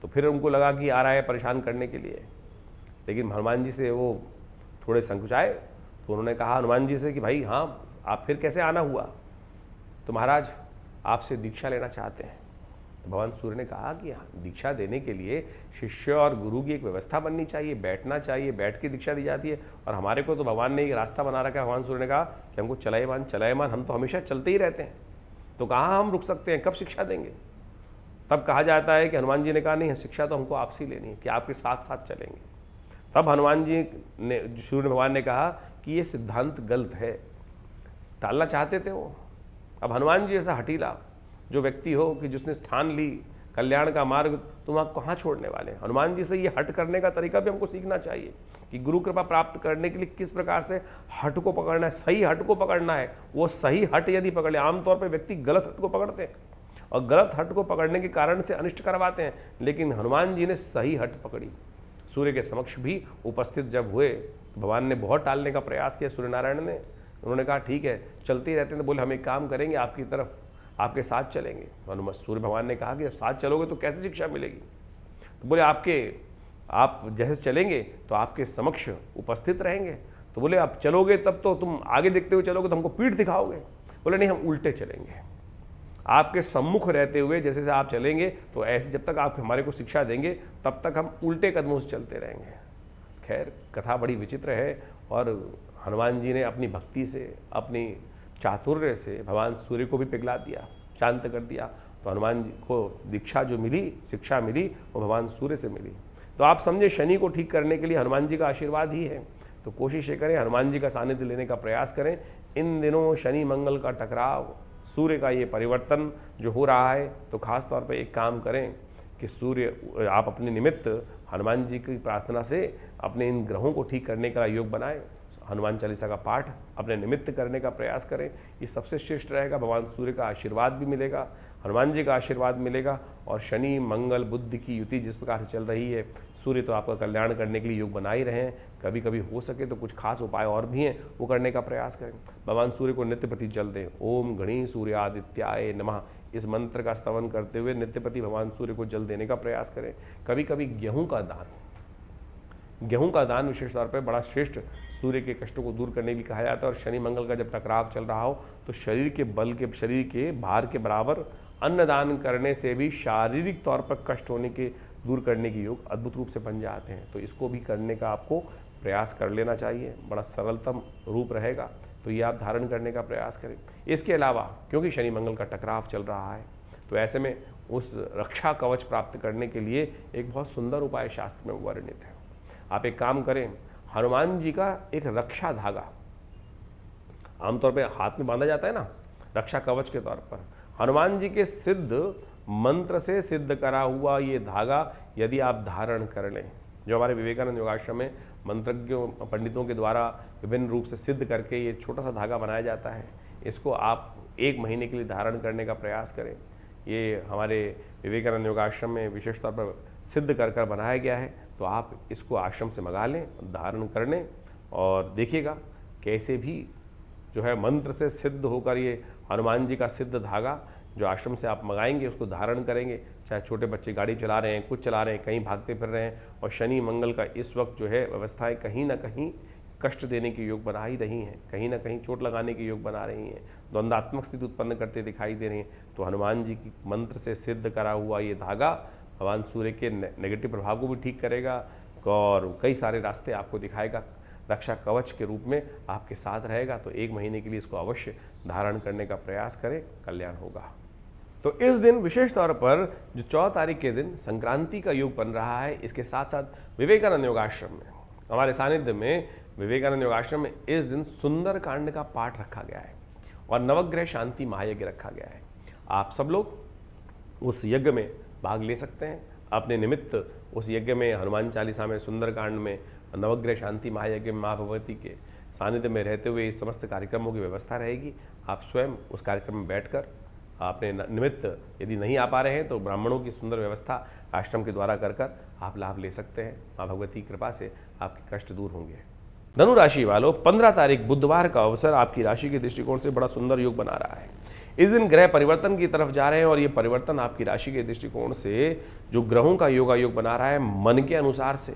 तो फिर उनको लगा कि आ रहा है परेशान करने के लिए। लेकिन हनुमान जी से वो थोड़े संकुचाए, तो उन्होंने कहा हनुमान जी से कि भाई हाँ, आप फिर कैसे आना हुआ? तो महाराज आपसे दीक्षा लेना चाहते हैं। तो भगवान सूर्य ने कहा कि दीक्षा देने के लिए शिष्य और गुरु की एक व्यवस्था बननी चाहिए, बैठना चाहिए, बैठ के दीक्षा दी जाती है। और हमारे को तो भगवान ने एक रास्ता बना रखा है। भगवान सूर्य ने कहा कि हमको चलाएमान चलाएमान, हम तो हमेशा चलते ही रहते हैं, तो कहाँ हम रुक सकते हैं, कब शिक्षा देंगे? तब कहा जाता है कि हनुमान जी ने कहा नहीं, शिक्षा तो हमको आपसे लेनी है, कि आपके साथ साथ चलेंगे। तब हनुमान जी ने, सूर्य भगवान ने कहा कि ये सिद्धांत गलत है, टालना चाहते थे वो। अब हनुमान जी ऐसा हठीला जो व्यक्ति हो कि जिसने ठान ली कल्याण का मार्ग, तो वहाँ कहाँ छोड़ने वाले? हनुमान जी से ये हट करने का तरीका भी हमको सीखना चाहिए कि गुरु कृपा प्राप्त करने के लिए किस प्रकार से हट को पकड़ना है, सही हट को पकड़ना है। वो सही हट यदि पकड़ ले, आमतौर पर व्यक्ति गलत हट को पकड़ते हैं और गलत हट को पकड़ने के कारण से अनिष्ट करवाते हैं। लेकिन हनुमान जी ने सही हट पकड़ी। सूर्य के समक्ष भी उपस्थित जब हुए तो भगवान ने बहुत टालने का प्रयास किया। सूर्यनारायण ने, उन्होंने कहा ठीक है, चलते ही रहते हैं। तो बोले हम एक काम करेंगे, आपकी तरफ आपके साथ चलेंगे। तो सूर्य भगवान ने कहा कि जब साथ चलोगे तो कैसे शिक्षा मिलेगी? तो बोले आप जैसे चलेंगे तो आपके समक्ष उपस्थित रहेंगे। तो बोले आप चलोगे तब तो तुम आगे देखते हुए चलोगे तो हमको पीठ दिखाओगे। बोले नहीं, हम उल्टे चलेंगे, आपके सम्मुख रहते हुए जैसे से आप चलेंगे तो ऐसे जब तक आप हमारे को शिक्षा देंगे तब तक हम उल्टे कदमों से चलते रहेंगे। खैर कथा बड़ी विचित्र है और हनुमान जी ने अपनी भक्ति से, अपनी चातुर्य से भगवान सूर्य को भी पिघला दिया, शांत कर दिया। तो हनुमान जी को दीक्षा जो मिली, शिक्षा मिली, वो भगवान सूर्य से मिली। तो आप समझे शनि को ठीक करने के लिए हनुमान जी का आशीर्वाद ही है। तो कोशिश ये करें, हनुमान जी का सानिध्य लेने का प्रयास करें। इन दिनों शनि मंगल का टकराव, सूर्य का ये परिवर्तन जो हो रहा है, तो खास तौर पे एक काम करें कि सूर्य आप अपने निमित्त हनुमान जी की प्रार्थना से अपने इन ग्रहों को ठीक करने का योग बनाएं। हनुमान चालीसा का पाठ अपने निमित्त करने का प्रयास करें, ये सबसे श्रेष्ठ रहेगा। भगवान सूर्य का आशीर्वाद भी मिलेगा, हनुमान जी का आशीर्वाद मिलेगा। और शनि मंगल बुध की युति जिस प्रकार से चल रही है, सूर्य तो आपका कल्याण करने के लिए योग बना ही रहे हैं। कभी कभी हो सके तो कुछ खास उपाय और भी हैं, वो करने का प्रयास करें। भगवान सूर्य को नित्यपति जल दें। ओम गणी सूर्यादित्याय नमः, इस मंत्र का स्तवन करते हुए नित्यपति भगवान सूर्य को जल देने का प्रयास करें। कभी कभी गेहूँ का दान, गेहूं का दान विशेष तौर पर बड़ा श्रेष्ठ, सूर्य के कष्टों को दूर करने के लिए कहा जाता है। और शनि मंगल का जब टकराव चल रहा हो तो शरीर के बल के, शरीर के भार के बराबर अन्न दान करने से भी शारीरिक तौर पर कष्ट होने के दूर करने के योग अद्भुत रूप से बन जाते हैं। तो इसको भी करने का आपको प्रयास कर लेना चाहिए, बड़ा सरलतम रूप रहेगा, तो ये आप धारण करने का प्रयास करें। इसके अलावा क्योंकि शनि मंगल का टकराव चल रहा है तो ऐसे में उस रक्षा कवच प्राप्त करने के लिए एक बहुत सुंदर उपाय शास्त्र में वर्णित है। आप एक काम करें, हनुमान जी का एक रक्षा धागा आमतौर पे हाथ में बांधा जाता है ना, रक्षा कवच के तौर पर, हनुमान जी के सिद्ध मंत्र से सिद्ध करा हुआ ये धागा यदि आप धारण कर लें, जो हमारे विवेकानंद योगाश्रम में मंत्रज्ञों पंडितों के द्वारा विभिन्न रूप से सिद्ध करके ये छोटा सा धागा बनाया जाता है, इसको आप 1 महीने के लिए धारण करने का प्रयास करें। ये हमारे विवेकानंद योगाश्रम में विशेष तौर पर सिद्ध कर कर बनाया गया है, तो आप इसको आश्रम से मंगा लें, धारण कर लें और देखिएगा कैसे भी जो है मंत्र से सिद्ध होकर ये हनुमान जी का सिद्ध धागा जो आश्रम से आप मंगाएंगे उसको धारण करेंगे। चाहे छोटे बच्चे गाड़ी चला रहे हैं, कुछ चला रहे हैं, कहीं भागते फिर रहे हैं, और शनि मंगल का इस वक्त जो है व्यवस्थाएं कहीं ना कहीं कष्ट देने के योग बना ही रही हैं, कहीं ना कहीं चोट लगाने के योग बना रही हैं, द्वंद्वात्मक स्थिति उत्पन्न करते दिखाई दे रही हैं। तो हनुमान जी की मंत्र से सिद्ध करा हुआ ये धागा भगवान सूर्य के नेगेटिव प्रभाव को भी ठीक करेगा और कई सारे रास्ते आपको दिखाएगा, रक्षा कवच के रूप में आपके साथ रहेगा। तो 1 महीने के लिए इसको अवश्य धारण करने का प्रयास करें, कल्याण होगा। तो इस दिन विशेष तौर पर जो 14 तारीख के दिन संक्रांति का योग बन रहा है, इसके साथ साथ विवेकानंद योगाश्रम में, हमारे सानिध्य में विवेकानंद योगाश्रम में इस दिन सुंदर कांड का पाठ रखा गया है और नवग्रह शांति महायज्ञ रखा गया है। आप सब लोग उस यज्ञ में भाग ले सकते हैं। अपने निमित्त उस यज्ञ में हनुमान चालीसा में, सुंदर कांड में, नवग्रह शांति महायज्ञ में माँ भगवती के सानिध्य में रहते हुए इस समस्त कार्यक्रमों की व्यवस्था रहेगी। आप स्वयं उस कार्यक्रम में बैठकर अपने निमित्त यदि नहीं आ पा रहे हैं तो ब्राह्मणों की सुंदर व्यवस्था आश्रम के द्वारा कर आप लाभ ले सकते हैं। माँ भगवती की कृपा से आपके कष्ट दूर होंगे। धनु राशि वालों, 15 तारीख बुधवार का अवसर आपकी राशि के दृष्टिकोण से बड़ा सुंदर योग बना रहा है। इस दिन ग्रह परिवर्तन की तरफ जा रहे हैं और ये परिवर्तन आपकी राशि के दृष्टिकोण से जो ग्रहों का योग बना रहा है, मन के अनुसार से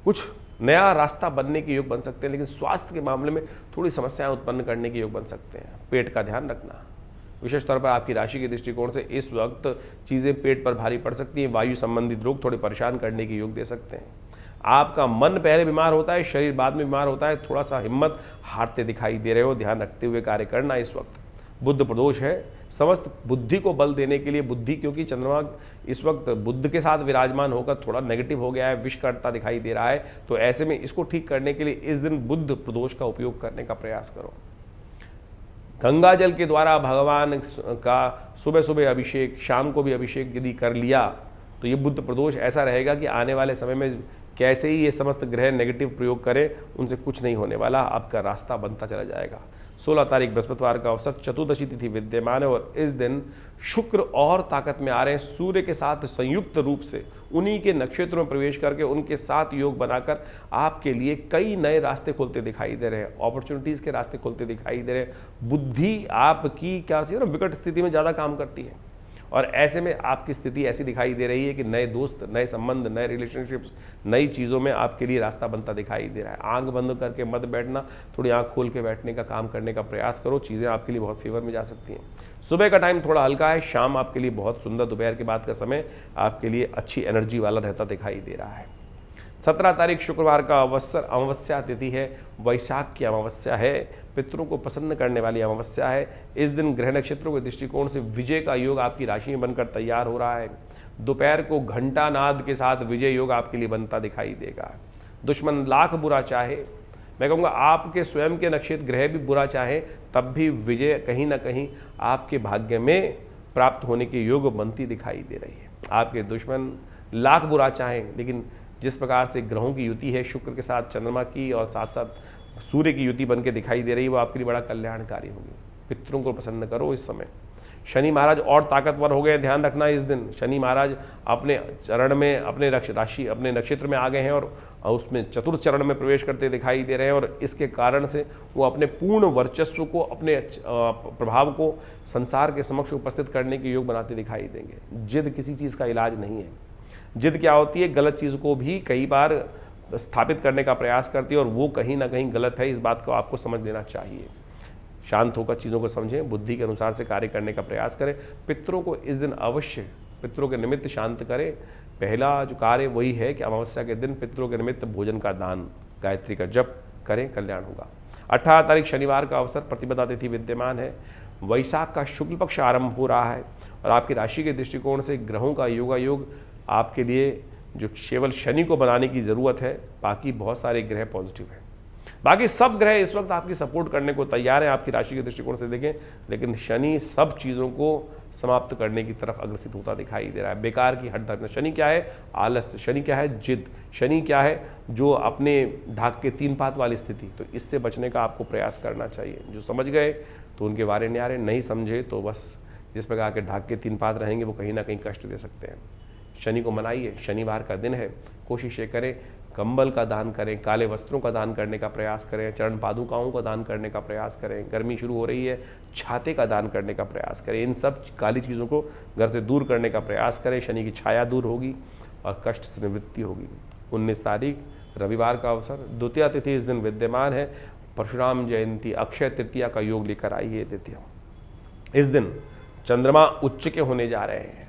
कुछ नया रास्ता बनने के योग बन सकते हैं, लेकिन स्वास्थ्य के मामले में थोड़ी समस्याएं उत्पन्न करने के योग बन सकते हैं। पेट का ध्यान रखना, विशेष तौर पर आपकी राशि के दृष्टिकोण से इस वक्त चीज़ें पेट पर भारी पड़ सकती हैं। वायु संबंधित रोग थोड़े परेशान करने के योग दे सकते हैं। आपका मन पहले बीमार होता है, शरीर बाद में बीमार होता है, थोड़ा सा हिम्मत हारते दिखाई दे रहे हो, ध्यान रखते हुए कार्य करना। इस वक्त बुध प्रदोष है, समस्त बुद्धि को बल देने के लिए, बुद्धि क्योंकि चंद्रमा इस वक्त बुध के साथ विराजमान होकर थोड़ा नेगेटिव हो गया है, विष करता दिखाई दे रहा है, तो ऐसे में इसको ठीक करने के लिए इस दिन बुध प्रदोष का उपयोग करने का प्रयास करो। गंगा जल के द्वारा भगवान का सुबह सुबह अभिषेक, शाम को भी अभिषेक यदि कर लिया तो ये बुध प्रदोष ऐसा रहेगा कि आने वाले समय में कैसे ही ये समस्त ग्रह नेगेटिव प्रयोग करें, उनसे कुछ नहीं होने वाला, आपका रास्ता बनता चला जाएगा। 16 तारीख बृहस्पतिवार का अवसर, चतुर्दशी तिथि विद्यमान है और इस दिन शुक्र और ताकत में आ रहे हैं, सूर्य के साथ संयुक्त रूप से उन्हीं के नक्षत्र में प्रवेश करके उनके साथ योग बनाकर आपके लिए कई नए रास्ते खुलते दिखाई दे रहे हैं, अपॉर्चुनिटीज़ के रास्ते खुलते दिखाई दे रहे हैं। बुद्धि आपकी क्या होती है ना, विकट स्थिति में ज़्यादा काम करती है और ऐसे में आपकी स्थिति ऐसी दिखाई दे रही है कि नए दोस्त, नए संबंध, नए रिलेशनशिप्स, नई चीज़ों में आपके लिए रास्ता बनता दिखाई दे रहा है। आंख बंद करके मत बैठना, थोड़ी आंख खोल के बैठने का काम करने का प्रयास करो, चीज़ें आपके लिए बहुत फेवर में जा सकती हैं। सुबह का टाइम थोड़ा हल्का है, शाम आपके लिए बहुत सुंदर, दोपहर के बाद का समय आपके लिए अच्छी एनर्जी वाला रहता दिखाई दे रहा है। 17 तारीख शुक्रवार का अवसर, अमावस्या तिथि है, वैशाख की अमावस्या है, पितरों को प्रसन्न करने वाली अमावस्या है। इस दिन ग्रह नक्षत्रों के दृष्टिकोण से विजय का योग आपकी राशि में बनकर तैयार हो रहा है। दोपहर को घंटा नाद के साथ विजय योग आपके लिए बनता दिखाई देगा। दुश्मन लाख बुरा चाहे, मैं कहूँगा आपके स्वयं के नक्षत्र ग्रह भी बुरा चाहे, तब भी विजय कहीं ना कहीं आपके भाग्य में प्राप्त होने के योग बनती दिखाई दे रही है। आपके दुश्मन लाख बुरा चाहें, लेकिन जिस प्रकार से ग्रहों की युति है, शुक्र के साथ चंद्रमा की और साथ साथ सूर्य की युति बन के दिखाई दे रही है, वो आपके लिए बड़ा कल्याणकारी होगी। पितरों को प्रसन्न करो इस समय। शनि महाराज और ताकतवर हो गए, ध्यान रखना इस दिन शनि महाराज अपने चरण में, अपने राशि, अपने नक्षत्र में आ गए हैं और उसमें चतुर्थ चरण में प्रवेश करते दिखाई दे रहे हैं और इसके कारण से वो अपने पूर्ण वर्चस्व को, अपने प्रभाव को संसार के समक्ष उपस्थित करने के योग बनाते दिखाई देंगे। जिद किसी चीज़ का इलाज नहीं है। जिद क्या होती है, गलत चीज़ को भी कई बार स्थापित करने का प्रयास करती है और वो कहीं ना कहीं गलत है। इस बात को आपको समझ लेना चाहिए। शांत होकर चीज़ों को समझें, बुद्धि के अनुसार से कार्य करने का प्रयास करें। पितरों को इस दिन अवश्य पितरों के निमित्त शांत करें। पहला जो कार्य वही है कि अमावस्या के दिन पितरों के निमित्त भोजन का दान, गायत्री का जप करें, कल्याण होगा। 18 तारीख शनिवार का अवसर, प्रतिपदा तिथि विद्यमान है। वैशाख का शुक्ल पक्ष आरंभ हो रहा है और आपकी राशि के दृष्टिकोण से ग्रहों का योगायोग आपके लिए जो केवल शनि को बनाने की ज़रूरत है, बाकी बहुत सारे ग्रह पॉजिटिव हैं। बाकी सब ग्रह इस वक्त आपकी सपोर्ट करने को तैयार हैं आपकी राशि के दृष्टिकोण से देखें, लेकिन शनि सब चीज़ों को समाप्त करने की तरफ अग्रसित होता दिखाई दे रहा है। बेकार की हट धर्म। शनि क्या है? आलस्य। शनि क्या है? जिद। शनि क्या है? जो अपने ढाक के 3 पात वाली स्थिति। तो इससे बचने का आपको प्रयास करना चाहिए। जो समझ गए तो उनके वारे न्यारे, नहीं समझे तो बस जिस प्रकार के ढाक के 3 पात रहेंगे वो कहीं ना कहीं कष्ट दे सकते हैं। शनि को मनाइए, शनिवार का दिन है। कोशिश ये करें कंबल का दान करें, काले वस्त्रों का दान करने का प्रयास करें, चरण पादुकाओं का दान करने का प्रयास करें। गर्मी शुरू हो रही है, छाते का दान करने का प्रयास करें। इन सब काली चीज़ों को घर से दूर करने का प्रयास करें। शनि की छाया दूर होगी और कष्ट से निवृत्ति होगी। 19 तारीख रविवार का अवसर, द्वितीया तिथि इस दिन विद्यमान है। परशुराम जयंती, अक्षय तृतीया का योग लेकर आई है तिथियाँ। इस दिन चंद्रमा उच्च के होने जा रहे हैं,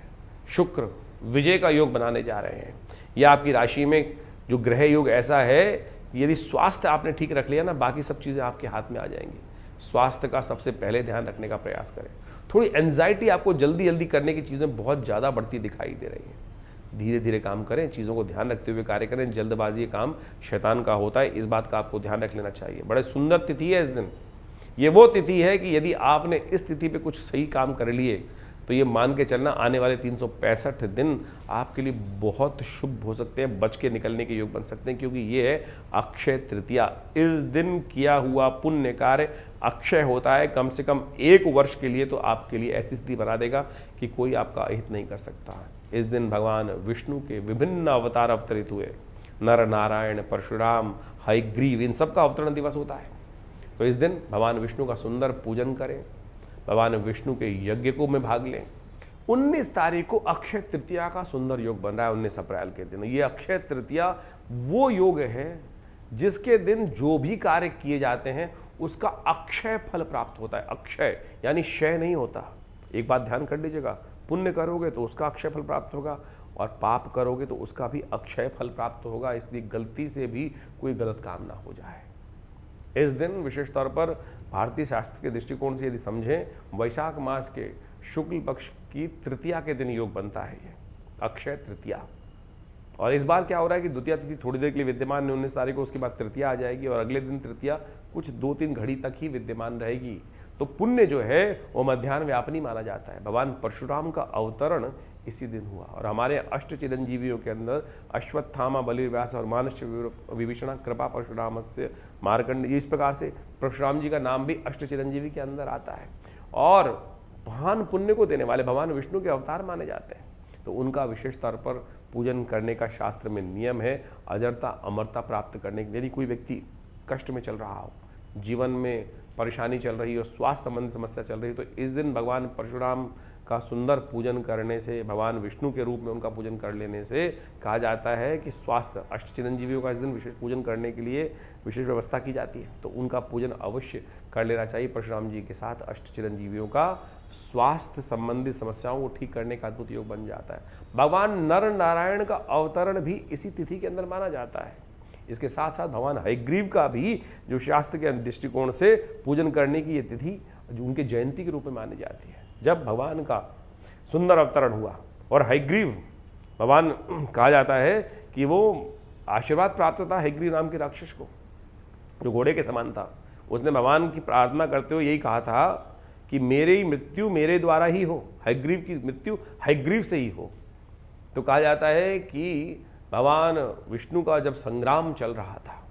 शुक्र विजय का योग बनाने जा रहे हैं। यह आपकी राशि में जो ग्रह योग ऐसा है कि यदि स्वास्थ्य आपने ठीक रख लिया ना, बाकी सब चीज़ें आपके हाथ में आ जाएंगी। स्वास्थ्य का सबसे पहले ध्यान रखने का प्रयास करें। थोड़ी एंजाइटी आपको जल्दी जल्दी करने की चीज़ें बहुत ज़्यादा बढ़ती दिखाई दे रही हैं। धीरे धीरे काम करें, चीज़ों को ध्यान रखते हुए कार्य करें। जल्दबाजी काम शैतान का होता है, इस बात का आपको ध्यान रख लेना चाहिए। बड़े सुंदर तिथि है इस दिन। ये वो तिथि है कि यदि आपने इस तिथि पे कुछ सही काम कर लिए तो ये मान के चलना आने वाले 365 दिन आपके लिए बहुत शुभ हो सकते हैं, बच के निकलने के योग बन सकते हैं, क्योंकि ये है अक्षय तृतीया। इस दिन किया हुआ पुण्य कार्य अक्षय होता है। कम से कम 1 वर्ष के लिए तो आपके लिए ऐसी स्थिति बना देगा कि कोई आपका अहित नहीं कर सकता। इस दिन भगवान विष्णु के विभिन्न अवतार अवतरित हुए। नर नारायण, परशुराम, हयग्रीव, इन सबका अवतरण दिवस होता है। तो इस दिन भगवान विष्णु का सुंदर पूजन करें, भगवान विष्णु के यज्ञ को में भाग लें। 19 तारीख को अक्षय तृतीया का सुंदर योग बन रहा है। 19 अप्रैल के दिन ये अक्षय तृतीया वो योग है जिसके दिन जो भी कार्य किए जाते हैं उसका अक्षय फल प्राप्त होता है। अक्षय यानी क्षय नहीं होता। एक बात ध्यान कर लीजिएगा, पुण्य करोगे तो उसका अक्षय फल प्राप्त होगा और पाप करोगे तो उसका भी अक्षय फल प्राप्त होगा। इसलिए गलती से भी कोई गलत काम ना हो जाए। इस दिन विशेष तौर पर भारतीय शास्त्र के दृष्टिकोण से यदि समझें, वैशाख मास के शुक्ल पक्ष की तृतीया के दिन योग बनता है ये अक्षय तृतीया। और इस बार क्या हो रहा है कि द्वितीया तिथि थोड़ी देर के लिए विद्यमान है 19 तारीख को, उसके बाद तृतीया आ जाएगी और अगले दिन तृतीया कुछ 2-3 घड़ी तक ही विद्यमान रहेगी। तो पुण्य जो है वो मध्याह्न व्यापनी माना जाता है। भगवान परशुराम का अवतरण इसी दिन हुआ और हमारे अष्ट चिरंजीवियों के अंदर अश्वत्थामा, बलिर्व्यास और मानस विभीषण, कृपा परशुरामस्य मार्कंड, इस प्रकार से परशुराम जी का नाम भी अष्ट चिरंजीवी के अंदर आता है। और महान पुण्य को देने वाले भगवान विष्णु के अवतार माने जाते हैं। तो उनका विशेष तौर पर पूजन करने का शास्त्र में नियम है। अजरता अमरता प्राप्त करने के लिए यदि कोई व्यक्ति कष्ट में चल रहा हो, जीवन में परेशानी चल रही हो, स्वास्थ्य संबंधी समस्या चल रही है, तो इस दिन भगवान परशुराम का सुंदर पूजन करने से, भगवान विष्णु के रूप में उनका पूजन कर लेने से कहा जाता है कि स्वास्थ्य, अष्ट चिरंजीवियों का इस दिन विशेष पूजन करने के लिए विशेष व्यवस्था की जाती है। तो उनका पूजन अवश्य कर लेना चाहिए। परशुराम जी के साथ अष्ट चिरंजीवियों का स्वास्थ्य संबंधी समस्याओं को ठीक करने का अद्भुत योग बन जाता है। भगवान नर नारायण का अवतरण भी इसी तिथि के अंदर माना जाता है। इसके साथ साथ भगवान हयग्रीव का भी जो शास्त्र के दृष्टिकोण से पूजन करने की ये तिथि जो उनके जयंती के रूप में मानी जाती है। जब भगवान का सुंदर अवतरण हुआ और हयग्रीव भगवान कहा जाता है कि वो आशीर्वाद प्राप्त था हयग्रीव नाम के राक्षस को, जो घोड़े के समान था। उसने भगवान की प्रार्थना करते हुए यही कहा था कि मेरी मृत्यु मेरे द्वारा ही हो, हयग्रीव की मृत्यु हयग्रीव से ही हो। तो कहा जाता है कि भगवान विष्णु का जब संग्राम चल रहा था,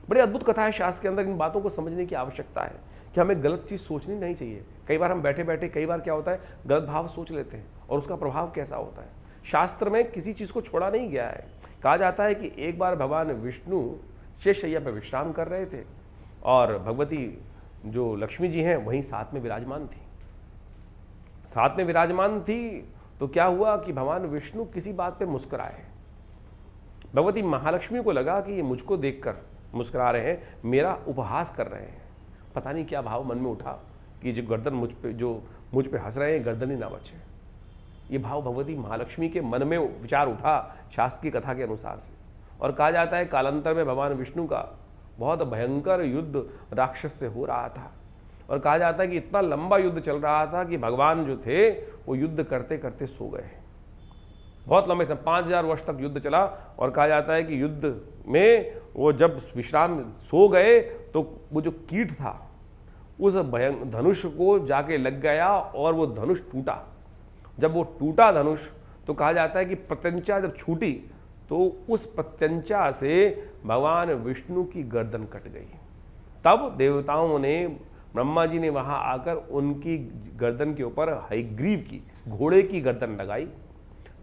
बड़ी अद्भुत कथा है शास्त्र के अंदर। इन बातों को समझने की आवश्यकता है कि हमें गलत चीज़ सोचनी नहीं चाहिए। कई बार हम बैठे बैठे कई बार क्या होता है गलत भाव सोच लेते हैं और उसका प्रभाव कैसा होता है। शास्त्र में किसी चीज़ को छोड़ा नहीं गया है। कहा जाता है कि एक बार भगवान विष्णु शेषशैया पर विश्राम कर रहे थे और भगवती जो लक्ष्मी जी हैं वहीं साथ में विराजमान थी। साथ में विराजमान थी तो क्या हुआ कि भगवान विष्णु किसी बात पे मुस्कुराए। भगवती महालक्ष्मी को लगा कि ये मुझको देखकर मुस्कुरा रहे हैं, मेरा उपहास कर रहे हैं। पता नहीं क्या भाव मन में उठा कि जो गर्दन मुझ पे हंस रहे हैं, गर्दन ही ना बचे। ये भाव भगवती महालक्ष्मी के मन में विचार उठा शास्त्र की कथा के अनुसार से। और कहा जाता है कालांतर में भगवान विष्णु का बहुत भयंकर युद्ध राक्षस से हो रहा था। और कहा जाता है कि इतना लंबा युद्ध चल रहा था कि भगवान जो थे वो युद्ध करते करते सो गए। बहुत लंबे समय 5000 वर्ष तक युद्ध चला। और कहा जाता है कि युद्ध में वो जब विश्राम सो गए तो वो जो कीट था उस धनुष को जाके लग गया और वो धनुष टूटा। जब वो टूटा धनुष तो कहा जाता है कि प्रत्यंचा जब छूटी तो उस प्रत्यंचा से भगवान विष्णु की गर्दन कट गई। तब देवताओं ने, ब्रह्मा जी ने वहां आकर उनकी गर्दन के ऊपर हयग्रीव की, घोड़े की गर्दन लगाई।